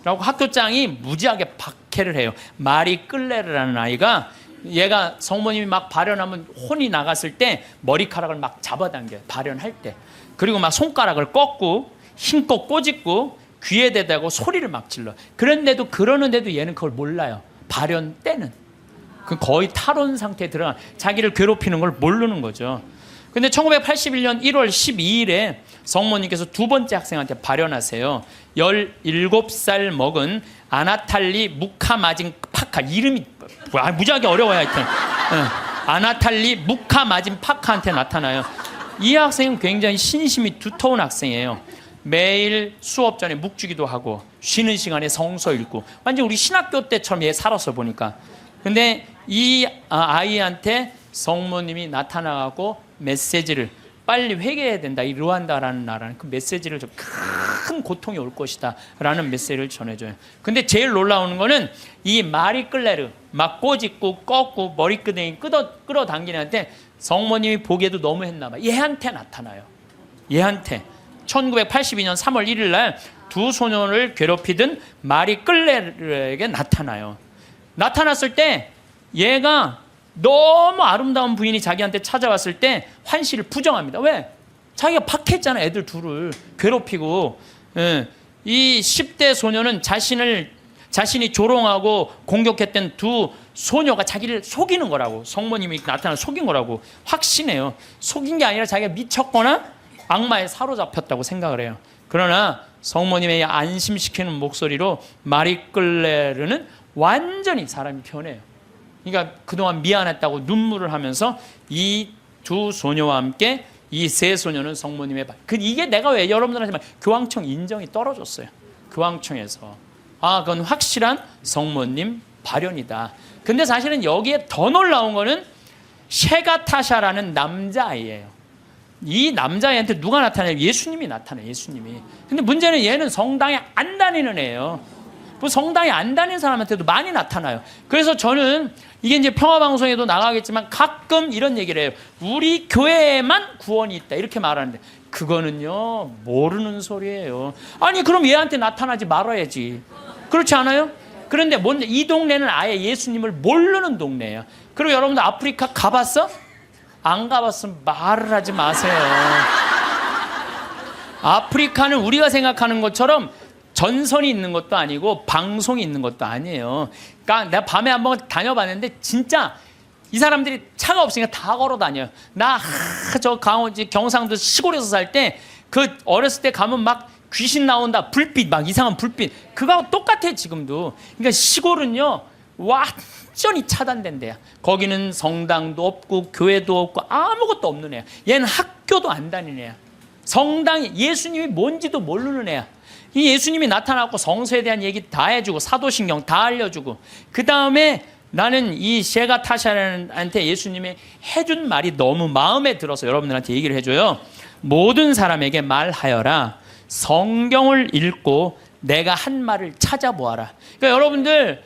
라고 학교 짱이 무지하게 박해를 해요. 마리 끌레르라는 아이가 얘가 성모님이 막 발현하면 혼이 나갔을 때 머리카락을 막 잡아당겨요. 발현할 때. 그리고 막 손가락을 꺾고 힘껏 꼬집고 귀에 대고 소리를 막 질러. 그러는데도 얘는 그걸 몰라요. 발현 때는. 거의 탈원 상태에 들어가 자기를 괴롭히는 걸 모르는 거죠. 근데 1981년 1월 12일에 성모님께서 두 번째 학생한테 발현하세요. 17살 먹은 아나탈리 무카마진 파카. 이름이 무지하게 어려워요. 하여튼 아나탈리 무카마진 파카한테 나타나요. 이 학생은 굉장히 신심이 두터운 학생이에요. 매일 수업 전에 묵주기도 하고 쉬는 시간에 성서 읽고 완전 우리 신학교 때처럼 얘 살았어 보니까. 근데 이 아이한테 성모님이 나타나고 메시지를 빨리 회개해야 된다. 이 르완다라는 나라는 그 메시지를 좀 큰 고통이 올 것이다 라는 메시지를 전해줘요. 근데 제일 놀라운 거는 이 마리 끌레르 막 꼬집고 꺾고 머리끄댕이 끌어당기는 한테 성모님이 보기에도 너무 했나 봐. 얘한테 나타나요. 얘한테 1982년 3월 1일 날 두 소년을 괴롭히던 마리 끌레르에게 나타나요. 나타났을 때 얘가 너무 아름다운 부인이 자기한테 찾아왔을 때 환시를 부정합니다. 왜? 자기가 박했잖아. 애들 둘을 괴롭히고. 이 10대 소녀는 자신이 조롱하고 공격했던 두 소녀가 자기를 속이는 거라고. 성모님이 나타나 속인 거라고 확신해요. 속인 게 아니라 자기가 미쳤거나 악마에 사로잡혔다고 생각을 해요. 그러나 성모님의 안심시키는 목소리로 마리 끌레르는 완전히 사람이 변해요. 그러니까 그동안 미안했다고 눈물을 하면서 이 두 소녀와 함께 이 세 소녀는 성모님의 이게 내가 왜 여러분들한테 교황청 인정이 떨어졌어요. 교황청에서. 그건 확실한 성모님 발현이다. 근데 사실은 여기에 더 놀라운 거는 셰가타샤라는 남자아이예요. 이 남자애한테 누가 나타나요? 예수님이 나타나요. 예수님이. 근데 문제는 얘는 성당에 안 다니는 애예요. 뭐 성당에 안 다니는 사람한테도 많이 나타나요. 그래서 저는 이게 이제 평화방송에도 나가겠지만 가끔 이런 얘기를 해요. 우리 교회에만 구원이 있다 이렇게 말하는데 그거는요 모르는 소리예요. 아니 그럼 얘한테 나타나지 말아야지. 그렇지 않아요? 그런데 이 동네는 아예 예수님을 모르는 동네예요. 그리고 여러분들 아프리카 가봤어? 안 가봤으면 말을 하지 마세요. 아프리카는 우리가 생각하는 것처럼 전선이 있는 것도 아니고 방송이 있는 것도 아니에요. 그러니까 내가 밤에 한번 다녀봤는데 진짜 이 사람들이 차가 없으니까 다 걸어 다녀요. 저 경상도 시골에서 살 때 그 어렸을 때 가면 막 귀신 나온다. 불빛 막 이상한 불빛. 그거하고 똑같아 지금도. 그러니까 시골은요 완전히 차단된 데야. 거기는 성당도 없고 교회도 없고 아무것도 없는 애야. 얘는 학교도 안 다니는 애야. 성당이 예수님이 뭔지도 모르는 애야. 이 예수님이 나타나고 성서에 대한 얘기 다 해주고 사도신경 다 알려주고 그 다음에 나는 이 셰가타샤한테 예수님이 해준 말이 너무 마음에 들어서 여러분들한테 얘기를 해줘요. 모든 사람에게 말하여라. 성경을 읽고 내가 한 말을 찾아보아라. 그러니까 여러분들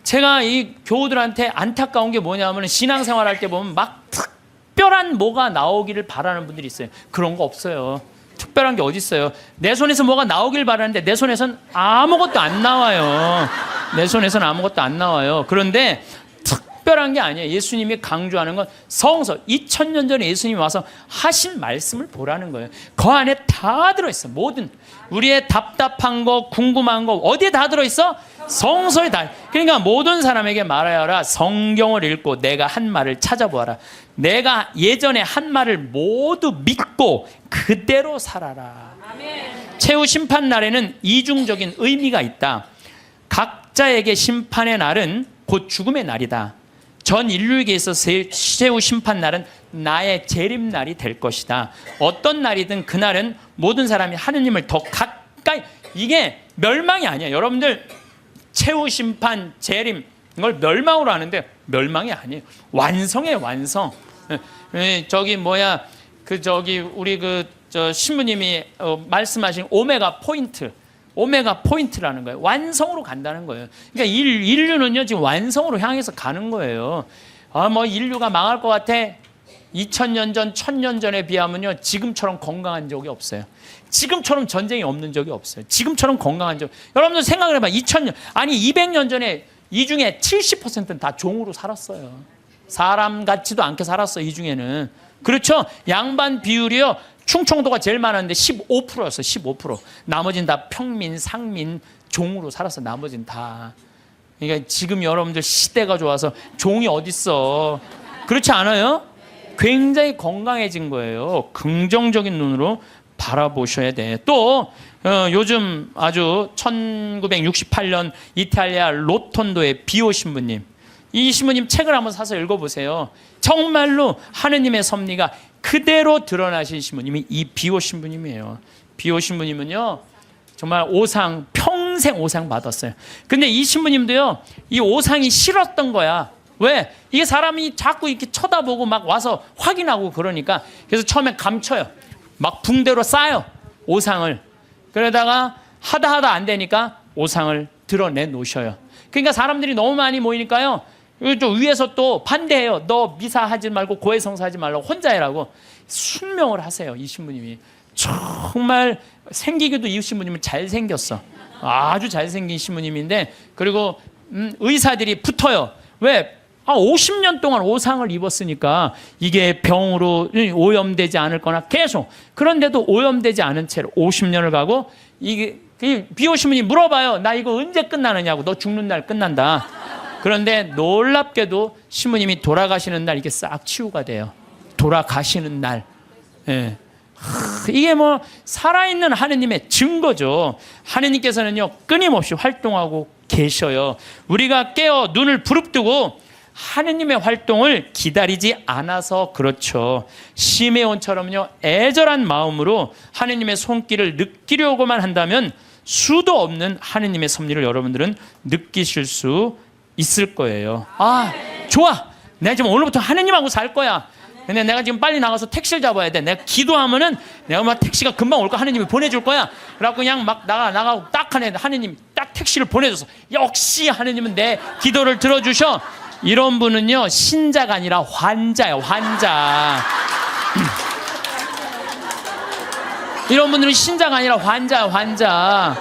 제가 이 교우들한테 안타까운 게 뭐냐면 신앙생활 할 때 보면 막 특별한 뭐가 나오기를 바라는 분들이 있어요. 그런 거 없어요. 특별한 게 어디 있어요? 내 손에서 뭐가 나오길 바라는데 내 손에선 아무것도 안 나와요. 내 손에서는 아무것도 안 나와요. 그런데 특별한 게 아니에요. 예수님이 강조하는 건 성서. 2000년 전에 예수님이 와서 하신 말씀을 보라는 거예요. 그 안에 다 들어있어. 모든 우리의 답답한 거, 궁금한 거 어디에 다 들어있어? 성서에 다. 그러니까 모든 사람에게 말하여라. 성경을 읽고 내가 한 말을 찾아보아라. 내가 예전에 한 말을 모두 믿고 그대로 살아라. 최후 심판 날에는 이중적인 의미가 있다. 각자에게 심판의 날은 곧 죽음의 날이다. 전 인류에게 있어서 최후 심판 날은 나의 재림날이 될 것이다. 어떤 날이든 그날은 모든 사람이 하느님을 더 가까이, 이게 멸망이 아니에요. 여러분들 최후 심판, 재림 이걸 멸망으로 하는데 멸망이 아니에요. 완성이에요. 완성. 저기 뭐야 우리 저 신부님이 말씀하신 오메가 포인트라는 거예요. 완성으로 간다는 거예요. 그러니까 인류는요 지금 완성으로 향해서 가는 거예요. 뭐 인류가 망할 것 같아. 2000년 전, 1000년 전에 비하면요 지금처럼 건강한 적이 없어요. 지금처럼 전쟁이 없는 적이 없어요. 지금처럼 건강한 적. 여러분들 생각을 해봐. 2000년 아니 200년 전에 이 중에 70%는 다 종으로 살았어요. 사람 같지도 않게 살았어요. 이 중에는. 그렇죠. 양반 비율이요. 충청도가 제일 많았는데 15%였어요. 15%. 나머지는 다 평민, 상민, 종으로 살았어. 나머지는 다. 그러니까 지금 여러분들 시대가 좋아서 종이 어딨어. 그렇지 않아요? 굉장히 건강해진 거예요. 긍정적인 눈으로 바라보셔야 돼. 또 요즘 아주 1968년 이탈리아 로톤도의 비오 신부님. 이 신부님 책을 한번 사서 읽어보세요. 정말로 하느님의 섭리가 그대로 드러나신 신부님이 이 비오 신부님이에요. 비오 신부님은요 정말 오상, 평생 오상 받았어요. 근데 이 신부님도요 이 오상이 싫었던 거야. 왜? 이게 사람이 자꾸 이렇게 쳐다보고 막 와서 확인하고 그러니까. 그래서 처음에 감춰요. 막 붕대로 싸요 오상을. 그러다가 하다 안 되니까 오상을 드러내 놓으셔요. 그러니까 사람들이 너무 많이 모이니까요 또 위에서 또 반대해요. 너 미사하지 말고 고해성사하지 말라고 혼자 해라고 순명을 하세요. 이 신부님이 정말 생기기도 이 신부님은 잘생겼어. 아주 잘생긴 신부님인데 그리고 의사들이 붙어요. 왜? 50년 동안 오상을 입었으니까 이게 병으로 오염되지 않을 거나 계속. 그런데도 오염되지 않은 채로 50년을 가고 이게 비오 신부님이 물어봐요. 나 이거 언제 끝나느냐고. 너 죽는 날 끝난다. 그런데 놀랍게도 신부님이 돌아가시는 날 이게 싹 치유가 돼요. 돌아가시는 날. 예. 이게 뭐 살아있는 하느님의 증거죠. 하느님께서는요 끊임없이 활동하고 계셔요. 우리가 깨어 눈을 부릅뜨고 하느님의 활동을 기다리지 않아서 그렇죠. 시메온처럼요 애절한 마음으로 하느님의 손길을 느끼려고만 한다면 수도 없는 하느님의 섭리를 여러분들은 느끼실 수 있을 거예요. 아 좋아, 내가 지금 오늘부터 하느님하고 살 거야. 근데 내가 지금 빨리 나가서 택시를 잡아야 돼. 내가 기도하면은 내가 막 택시가 금방 올 거야. 하느님이 보내줄 거야. 그래갖고 그냥 막 나가고 딱 하느님 딱 택시를 보내줘서 역시 하느님은 내 기도를 들어주셔. 이런 분은요 신자가 아니라 환자예요. 환자. 이런 분들은 신자가 아니라 환자예요. 환자.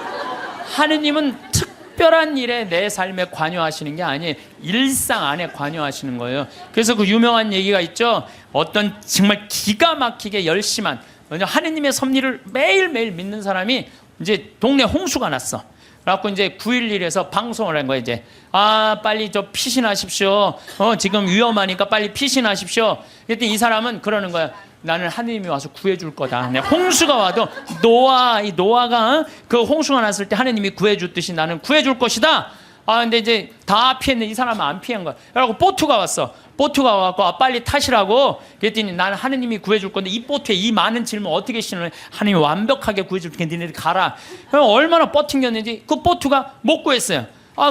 하느님은 특별한 일에 내 삶에 관여하시는 게 아니에요. 일상 안에 관여하시는 거예요. 그래서 그 유명한 얘기가 있죠. 어떤 정말 기가 막히게 열심한 하느님의 섭리를 매일매일 믿는 사람이 이제 동네 홍수가 났어. 그래갖고 이제 911에서 방송을 한 거예요. 이제 빨리 저 피신하십시오. 지금 위험하니까 빨리 피신하십시오. 그랬더니 이 사람은 그러는 거야. 나는 하느님이 와서 구해줄 거다. 홍수가 와도 노아가 그 홍수가 났을 때 하느님이 구해줬듯이 나는 구해줄 것이다. 근데 이제 다 피했는데 이 사람은 안 피한 거야. 그래갖고 보트가 왔어. 보트가 와갖고 빨리 타시라고. 그랬더니 나는 하느님이 구해줄 건데 이 보트에 이 많은 질문 어떻게 신을 하느님이 완벽하게 구해줄 테니까 니네들 가라. 그럼 얼마나 버팅겼는지 그 보트가 못 구했어요.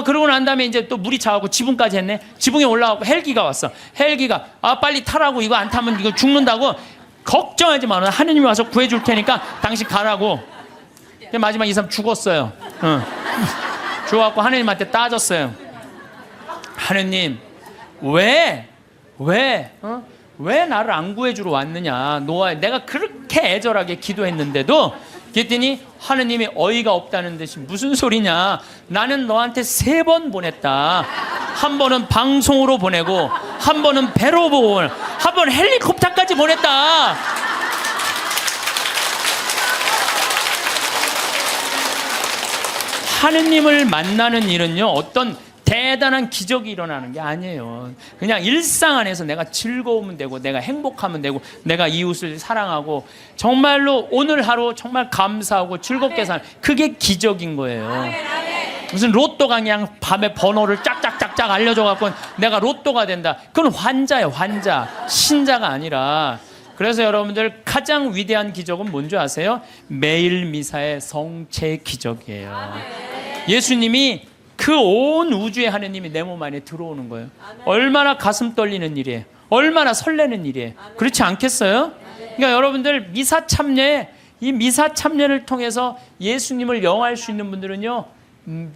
그러고 난 다음에 이제 또 물이 차가고 지붕까지 했네. 지붕에 올라가고 헬기가 왔어. 헬기가 빨리 타라고. 이거 안 타면 이거 죽는다고. 걱정하지 마. 하느님이 와서 구해줄 테니까 당신 가라고. 마지막 이 사람 죽었어요. 죽어갖고 하느님한테 따졌어요. 하느님 왜 나를 안 구해주러 왔느냐. 노아, 내가 그렇게 애절하게 기도했는데도. 그랬더니 하느님이 어이가 없다는 듯이 무슨 소리냐. 나는 너한테 3번 보냈다. 한 번은 방송으로 보내고, 한 번은 배로 보고, 한 번 헬리콥터까지 보냈다. 하느님을 만나는 일은요, 어떤 대단한 기적이 일어나는 게 아니에요. 그냥 일상 안에서 내가 즐거우면 되고, 내가 행복하면 되고, 내가 이웃을 사랑하고, 정말로 오늘 하루 정말 감사하고 즐겁게 사는, 그게 기적인 거예요. 무슨 로또가 그냥 밤에 번호를 짝짝짝짝 알려줘갖고 내가 로또가 된다. 그건 환자예요, 환자. 신자가 아니라. 그래서 여러분들 가장 위대한 기적은 뭔지 아세요? 매일 미사의 성체 기적이에요. 예수님이 그 온 우주의 하느님이 내 몸 안에 들어오는 거예요. 얼마나 가슴 떨리는 일이에요. 얼마나 설레는 일이에요. 그렇지 않겠어요? 그러니까 여러분들 미사 참여, 이 미사 참여를 통해서 예수님을 영화할 수 있는 분들은요,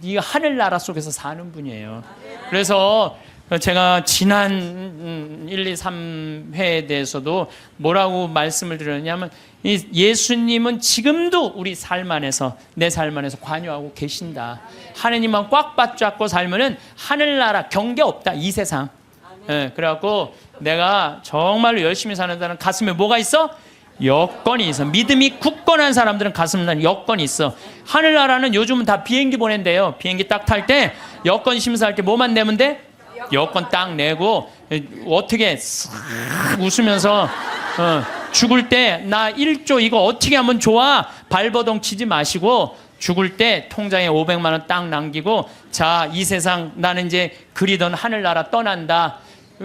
이 하늘나라 속에서 사는 분이에요. 그래서 제가 지난 1, 2, 3회에 대해서도 뭐라고 말씀을 드렸냐면, 예수님은 지금도 우리 삶 안에서, 내 삶 안에서 관여하고 계신다. 하느님만 꽉 붙잡고 살면은 하늘나라 경계 없다, 이 세상. 예, 그래갖고 내가 정말로 열심히 사는 사람 가슴에 뭐가 있어? 여건이 있어. 믿음이 굳건한 사람들은 가슴에 여건이 있어. 하늘나라는 요즘은 다 비행기 보낸대요. 비행기 딱 탈 때 여건 심사할 때 뭐만 내면 돼? 여건 딱 내고, 어떻게 싹 웃으면서 죽을 때 나 1조 이거 어떻게 하면 좋아? 발버둥 치지 마시고 죽을 때 통장에 500만 원 딱 남기고, 자, 이 세상 나는 이제 그리던 하늘나라 떠난다.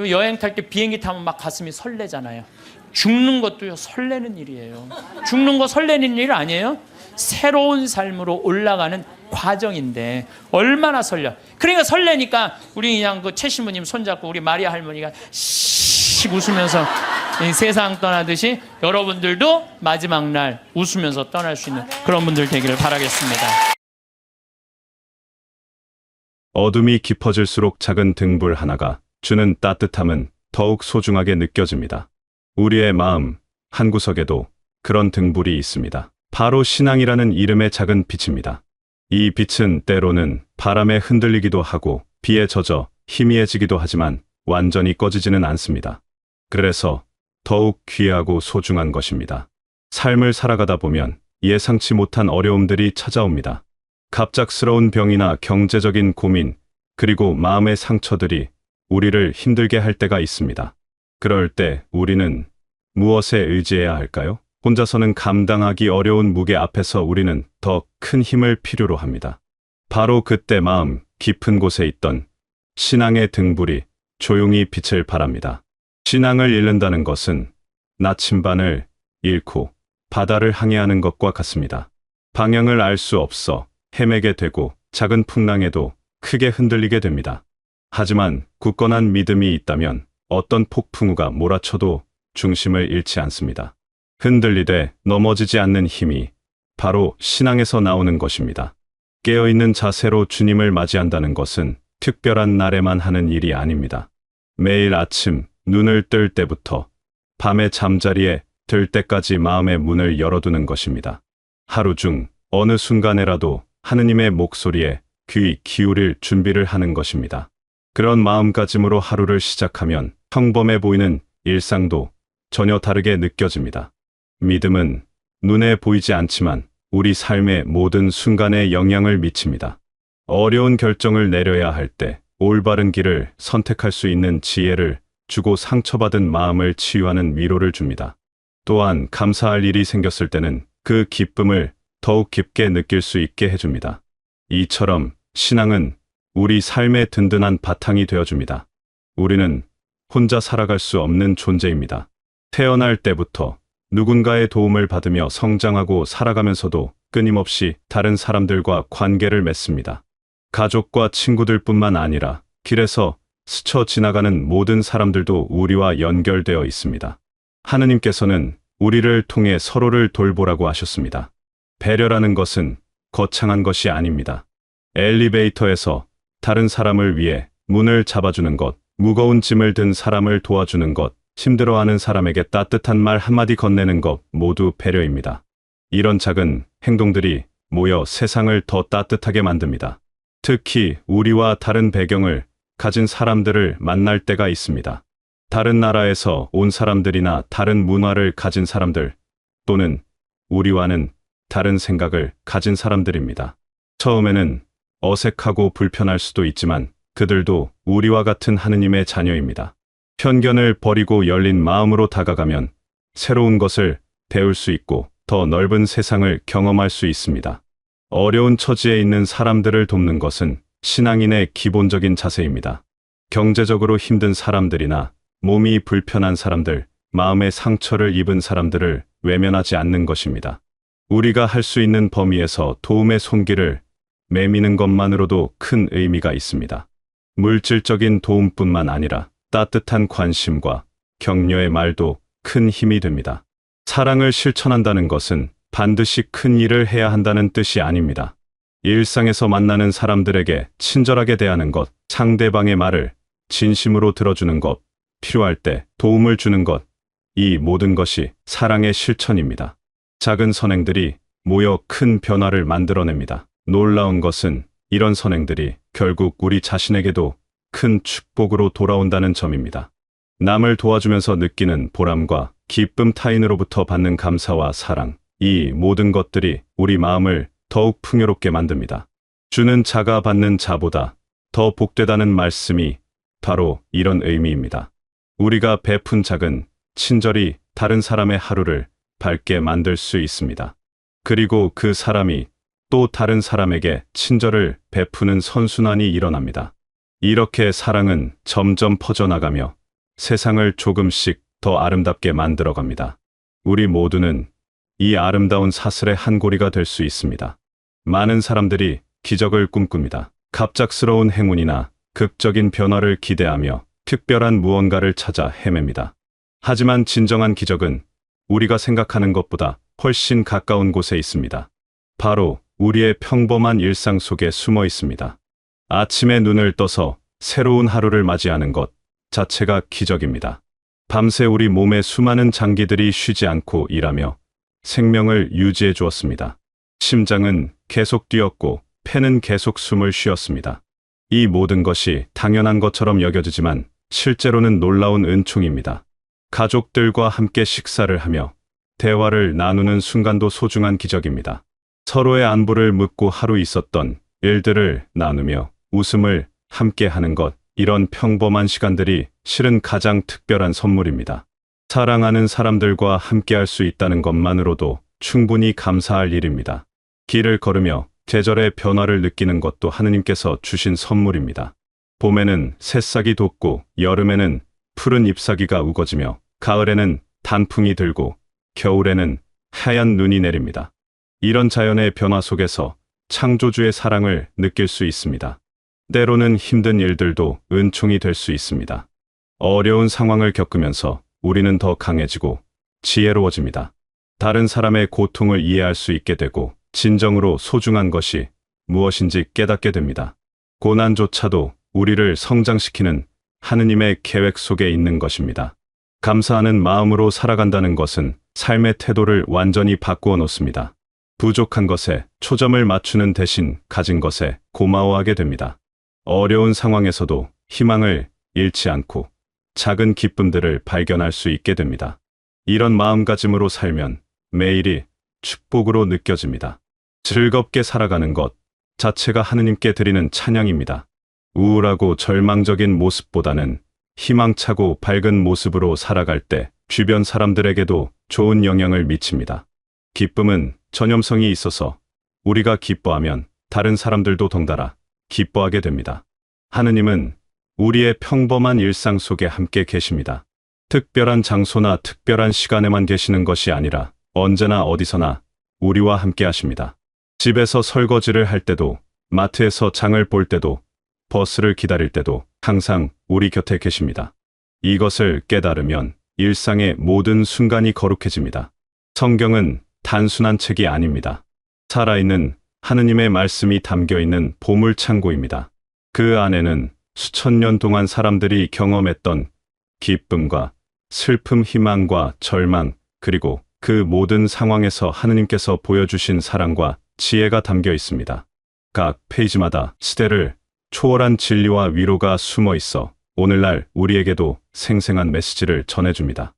여행 탈 때 비행기 타면 막 가슴이 설레잖아요. 죽는 것도요, 설레는 일이에요. 죽는 거 설레는 일 아니에요? 새로운 삶으로 올라가는 과정인데 얼마나 설레. 그러니까 설레니까 우리 그냥 그 최 신부님 손잡고 우리 마리아 할머니가 씩 웃으면서 세상 떠나듯이 여러분들도 마지막 날 웃으면서 떠날 수 있는 그런 분들 되기를 바라겠습니다. 어둠이 깊어질수록 작은 등불 하나가 주는 따뜻함은 더욱 소중하게 느껴집니다. 우리의 마음 한구석에도 그런 등불이 있습니다. 바로 신앙이라는 이름의 작은 빛입니다. 이 빛은 때로는 바람에 흔들리기도 하고 비에 젖어 희미해지기도 하지만 완전히 꺼지지는 않습니다. 그래서 더욱 귀하고 소중한 것입니다. 삶을 살아가다 보면 예상치 못한 어려움들이 찾아옵니다. 갑작스러운 병이나 경제적인 고민, 그리고 마음의 상처들이 우리를 힘들게 할 때가 있습니다. 그럴 때 우리는 무엇에 의지해야 할까요? 혼자서는 감당하기 어려운 무게 앞에서 우리는 더 큰 힘을 필요로 합니다. 바로 그때 마음 깊은 곳에 있던 신앙의 등불이 조용히 빛을 발합니다. 신앙을 잃는다는 것은 나침반을 잃고 바다를 항해하는 것과 같습니다. 방향을 알 수 없어 헤매게 되고 작은 풍랑에도 크게 흔들리게 됩니다. 하지만 굳건한 믿음이 있다면 어떤 폭풍우가 몰아쳐도 중심을 잃지 않습니다. 흔들리되 넘어지지 않는 힘이 바로 신앙에서 나오는 것입니다. 깨어있는 자세로 주님을 맞이한다는 것은 특별한 날에만 하는 일이 아닙니다. 매일 아침 눈을 뜰 때부터 밤에 잠자리에 들 때까지 마음의 문을 열어두는 것입니다. 하루 중 어느 순간에라도 하느님의 목소리에 귀 기울일 준비를 하는 것입니다. 그런 마음가짐으로 하루를 시작하면 평범해 보이는 일상도 전혀 다르게 느껴집니다. 믿음은 눈에 보이지 않지만 우리 삶의 모든 순간에 영향을 미칩니다. 어려운 결정을 내려야 할 때 올바른 길을 선택할 수 있는 지혜를 주고 상처받은 마음을 치유하는 위로를 줍니다. 또한 감사할 일이 생겼을 때는 그 기쁨을 더욱 깊게 느낄 수 있게 해줍니다. 이처럼 신앙은 우리 삶의 든든한 바탕이 되어줍니다. 우리는 혼자 살아갈 수 없는 존재입니다. 태어날 때부터 누군가의 도움을 받으며 성장하고 살아가면서도 끊임없이 다른 사람들과 관계를 맺습니다. 가족과 친구들뿐만 아니라 길에서 스쳐 지나가는 모든 사람들도 우리와 연결되어 있습니다. 하느님께서는 우리를 통해 서로를 돌보라고 하셨습니다. 배려라는 것은 거창한 것이 아닙니다. 엘리베이터에서 다른 사람을 위해 문을 잡아주는 것, 무거운 짐을 든 사람을 도와주는 것, 힘들어하는 사람에게 따뜻한 말 한마디 건네는 것 모두 배려입니다. 이런 작은 행동들이 모여 세상을 더 따뜻하게 만듭니다. 특히 우리와 다른 배경을 가진 사람들을 만날 때가 있습니다. 다른 나라에서 온 사람들이나 다른 문화를 가진 사람들, 또는 우리와는 다른 생각을 가진 사람들입니다. 처음에는 어색하고 불편할 수도 있지만 그들도 우리와 같은 하느님의 자녀입니다. 편견을 버리고 열린 마음으로 다가가면 새로운 것을 배울 수 있고 더 넓은 세상을 경험할 수 있습니다. 어려운 처지에 있는 사람들을 돕는 것은 신앙인의 기본적인 자세입니다. 경제적으로 힘든 사람들이나 몸이 불편한 사람들, 마음의 상처를 입은 사람들을 외면하지 않는 것입니다. 우리가 할 수 있는 범위에서 도움의 손길을 내미는 것만으로도 큰 의미가 있습니다. 물질적인 도움뿐만 아니라 따뜻한 관심과 격려의 말도 큰 힘이 됩니다. 사랑을 실천한다는 것은 반드시 큰 일을 해야 한다는 뜻이 아닙니다. 일상에서 만나는 사람들에게 친절하게 대하는 것, 상대방의 말을 진심으로 들어주는 것, 필요할 때 도움을 주는 것, 이 모든 것이 사랑의 실천입니다. 작은 선행들이 모여 큰 변화를 만들어냅니다. 놀라운 것은 이런 선행들이 결국 우리 자신에게도 큰 축복으로 돌아온다는 점입니다. 남을 도와주면서 느끼는 보람과 기쁨, 타인으로부터 받는 감사와 사랑, 이 모든 것들이 우리 마음을 더욱 풍요롭게 만듭니다. 주는 자가 받는 자보다 더 복되다는 말씀이 바로 이런 의미입니다. 우리가 베푼 작은 친절이 다른 사람의 하루를 밝게 만들 수 있습니다. 그리고 그 사람이 또 다른 사람에게 친절을 베푸는 선순환이 일어납니다. 이렇게 사랑은 점점 퍼져나가며 세상을 조금씩 더 아름답게 만들어갑니다. 우리 모두는 이 아름다운 사슬의 한 고리가 될 수 있습니다. 많은 사람들이 기적을 꿈꿉니다. 갑작스러운 행운이나 극적인 변화를 기대하며 특별한 무언가를 찾아 헤맵니다. 하지만 진정한 기적은 우리가 생각하는 것보다 훨씬 가까운 곳에 있습니다. 바로 우리의 평범한 일상 속에 숨어 있습니다. 아침에 눈을 떠서 새로운 하루를 맞이하는 것 자체가 기적입니다. 밤새 우리 몸의 수많은 장기들이 쉬지 않고 일하며 생명을 유지해 주었습니다. 심장은 계속 뛰었고 폐는 계속 숨을 쉬었습니다. 이 모든 것이 당연한 것처럼 여겨지지만 실제로는 놀라운 은총입니다. 가족들과 함께 식사를 하며 대화를 나누는 순간도 소중한 기적입니다. 서로의 안부를 묻고 하루 있었던 일들을 나누며 웃음을 함께 하는 것, 이런 평범한 시간들이 실은 가장 특별한 선물입니다. 사랑하는 사람들과 함께 할 수 있다는 것만으로도 충분히 감사할 일입니다. 길을 걸으며 계절의 변화를 느끼는 것도 하느님께서 주신 선물입니다. 봄에는 새싹이 돋고 여름에는 푸른 잎사귀가 우거지며 가을에는 단풍이 들고 겨울에는 하얀 눈이 내립니다. 이런 자연의 변화 속에서 창조주의 사랑을 느낄 수 있습니다. 때로는 힘든 일들도 은총이 될 수 있습니다. 어려운 상황을 겪으면서 우리는 더 강해지고 지혜로워집니다. 다른 사람의 고통을 이해할 수 있게 되고 진정으로 소중한 것이 무엇인지 깨닫게 됩니다. 고난조차도 우리를 성장시키는 하느님의 계획 속에 있는 것입니다. 감사하는 마음으로 살아간다는 것은 삶의 태도를 완전히 바꾸어 놓습니다. 부족한 것에 초점을 맞추는 대신 가진 것에 고마워하게 됩니다. 어려운 상황에서도 희망을 잃지 않고 작은 기쁨들을 발견할 수 있게 됩니다. 이런 마음가짐으로 살면 매일이 축복으로 느껴집니다. 즐겁게 살아가는 것 자체가 하느님께 드리는 찬양입니다. 우울하고 절망적인 모습보다는 희망차고 밝은 모습으로 살아갈 때 주변 사람들에게도 좋은 영향을 미칩니다. 기쁨은 전염성이 있어서 우리가 기뻐하면 다른 사람들도 덩달아 기뻐하게 됩니다. 하느님은 우리의 평범한 일상 속에 함께 계십니다. 특별한 장소나 특별한 시간에만 계시는 것이 아니라 언제나 어디서나 우리와 함께 하십니다. 집에서 설거지를 할 때도, 마트에서 장을 볼 때도, 버스를 기다릴 때도 항상 우리 곁에 계십니다. 이것을 깨달으면 일상의 모든 순간이 거룩해집니다. 성경은 단순한 책이 아닙니다. 살아있는 하느님의 말씀이 담겨있는 보물창고입니다. 그 안에는 수천 년 동안 사람들이 경험했던 기쁨과 슬픔, 희망과 절망, 그리고 그 모든 상황에서 하느님께서 보여주신 사랑과 지혜가 담겨 있습니다. 각 페이지마다 시대를 초월한 진리와 위로가 숨어 있어 오늘날 우리에게도 생생한 메시지를 전해줍니다.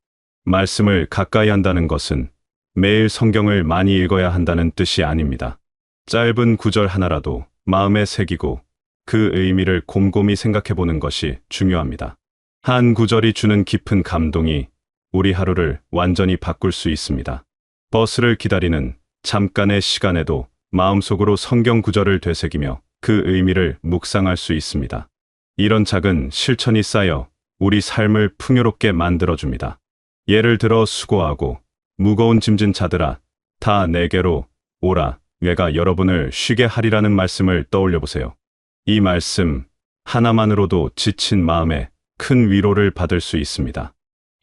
말씀을 가까이 한다는 것은 매일 성경을 많이 읽어야 한다는 뜻이 아닙니다. 짧은 구절 하나라도 마음에 새기고 그 의미를 곰곰이 생각해 보는 것이 중요합니다. 한 구절이 주는 깊은 감동이 우리 하루를 완전히 바꿀 수 있습니다. 버스를 기다리는 잠깐의 시간에도 마음속으로 성경 구절을 되새기며 그 의미를 묵상할 수 있습니다. 이런 작은 실천이 쌓여 우리 삶을 풍요롭게 만들어줍니다. 예를 들어 수고하고 무거운 짐진 자들아 다 내게로 오라, 내가 여러분을 쉬게 하리라는 말씀을 떠올려 보세요. 이 말씀 하나만으로도 지친 마음에 큰 위로를 받을 수 있습니다.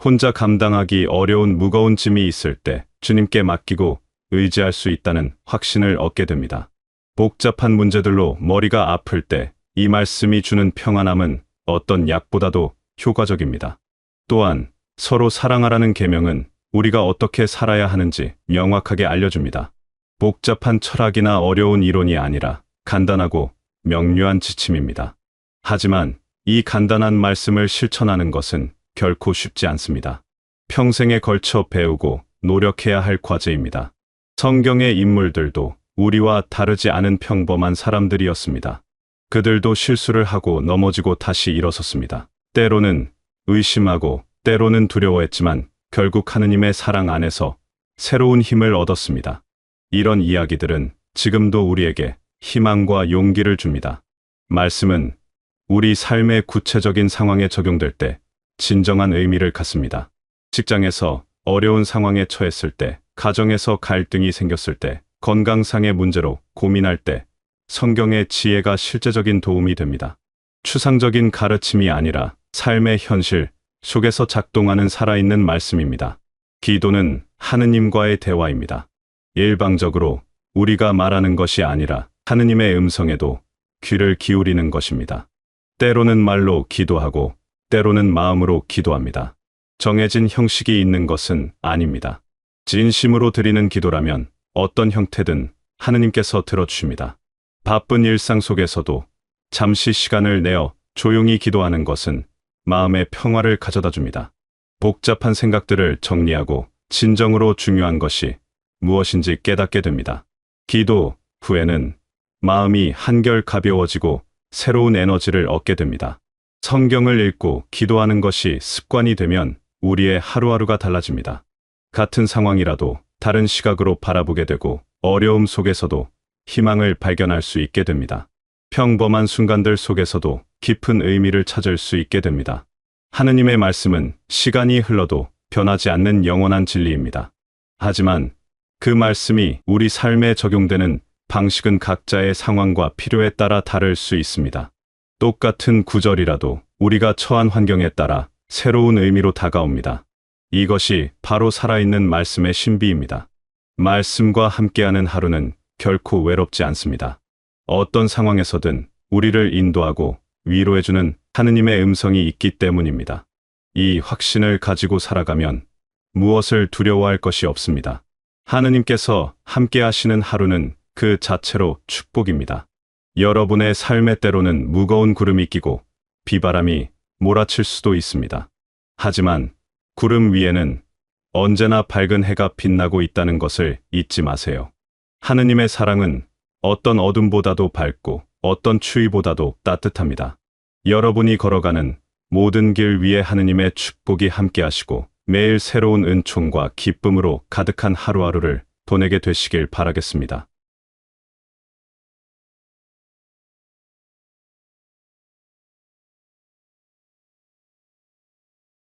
혼자 감당하기 어려운 무거운 짐이 있을 때 주님께 맡기고 의지할 수 있다는 확신을 얻게 됩니다. 복잡한 문제들로 머리가 아플 때 이 말씀이 주는 평안함은 어떤 약보다도 효과적입니다. 또한 서로 사랑하라는 계명은 우리가 어떻게 살아야 하는지 명확하게 알려줍니다. 복잡한 철학이나 어려운 이론이 아니라 간단하고 명료한 지침입니다. 하지만 이 간단한 말씀을 실천하는 것은 결코 쉽지 않습니다. 평생에 걸쳐 배우고 노력해야 할 과제입니다. 성경의 인물들도 우리와 다르지 않은 평범한 사람들이었습니다. 그들도 실수를 하고 넘어지고 다시 일어섰습니다. 때로는 의심하고 때로는 두려워했지만 결국 하느님의 사랑 안에서 새로운 힘을 얻었습니다. 이런 이야기들은 지금도 우리에게 희망과 용기를 줍니다. 말씀은 우리 삶의 구체적인 상황에 적용될 때 진정한 의미를 갖습니다. 직장에서 어려운 상황에 처했을 때, 가정에서 갈등이 생겼을 때, 건강상의 문제로 고민할 때 성경의 지혜가 실제적인 도움이 됩니다. 추상적인 가르침이 아니라 삶의 현실 속에서 작동하는 살아있는 말씀입니다. 기도는 하느님과의 대화입니다. 일방적으로 우리가 말하는 것이 아니라 하느님의 음성에도 귀를 기울이는 것입니다. 때로는 말로 기도하고 때로는 마음으로 기도합니다. 정해진 형식이 있는 것은 아닙니다. 진심으로 드리는 기도라면 어떤 형태든 하느님께서 들어주십니다. 바쁜 일상 속에서도 잠시 시간을 내어 조용히 기도하는 것은 마음의 평화를 가져다 줍니다. 복잡한 생각들을 정리하고 진정으로 중요한 것이 무엇인지 깨닫게 됩니다. 기도 후에는 마음이 한결 가벼워지고 새로운 에너지를 얻게 됩니다. 성경을 읽고 기도하는 것이 습관이 되면 우리의 하루하루가 달라집니다. 같은 상황이라도 다른 시각으로 바라보게 되고 어려움 속에서도 희망을 발견할 수 있게 됩니다. 평범한 순간들 속에서도 깊은 의미를 찾을 수 있게 됩니다. 하느님의 말씀은 시간이 흘러도 변하지 않는 영원한 진리입니다. 하지만 그 말씀이 우리 삶에 적용되는 방식은 각자의 상황과 필요에 따라 다를 수 있습니다. 똑같은 구절이라도 우리가 처한 환경에 따라 새로운 의미로 다가옵니다. 이것이 바로 살아있는 말씀의 신비입니다. 말씀과 함께하는 하루는 결코 외롭지 않습니다. 어떤 상황에서든 우리를 인도하고 위로해주는 하느님의 음성이 있기 때문입니다. 이 확신을 가지고 살아가면 무엇을 두려워할 것이 없습니다. 하느님께서 함께하시는 하루는 그 자체로 축복입니다. 여러분의 삶의 때로는 무거운 구름이 끼고 비바람이 몰아칠 수도 있습니다. 하지만 구름 위에는 언제나 밝은 해가 빛나고 있다는 것을 잊지 마세요. 하느님의 사랑은 어떤 어둠보다도 밝고 어떤 추위보다도 따뜻합니다. 여러분이 걸어가는 모든 길 위에 하느님의 축복이 함께하시고 매일 새로운 은총과 기쁨으로 가득한 하루하루를 보내게 되시길 바라겠습니다.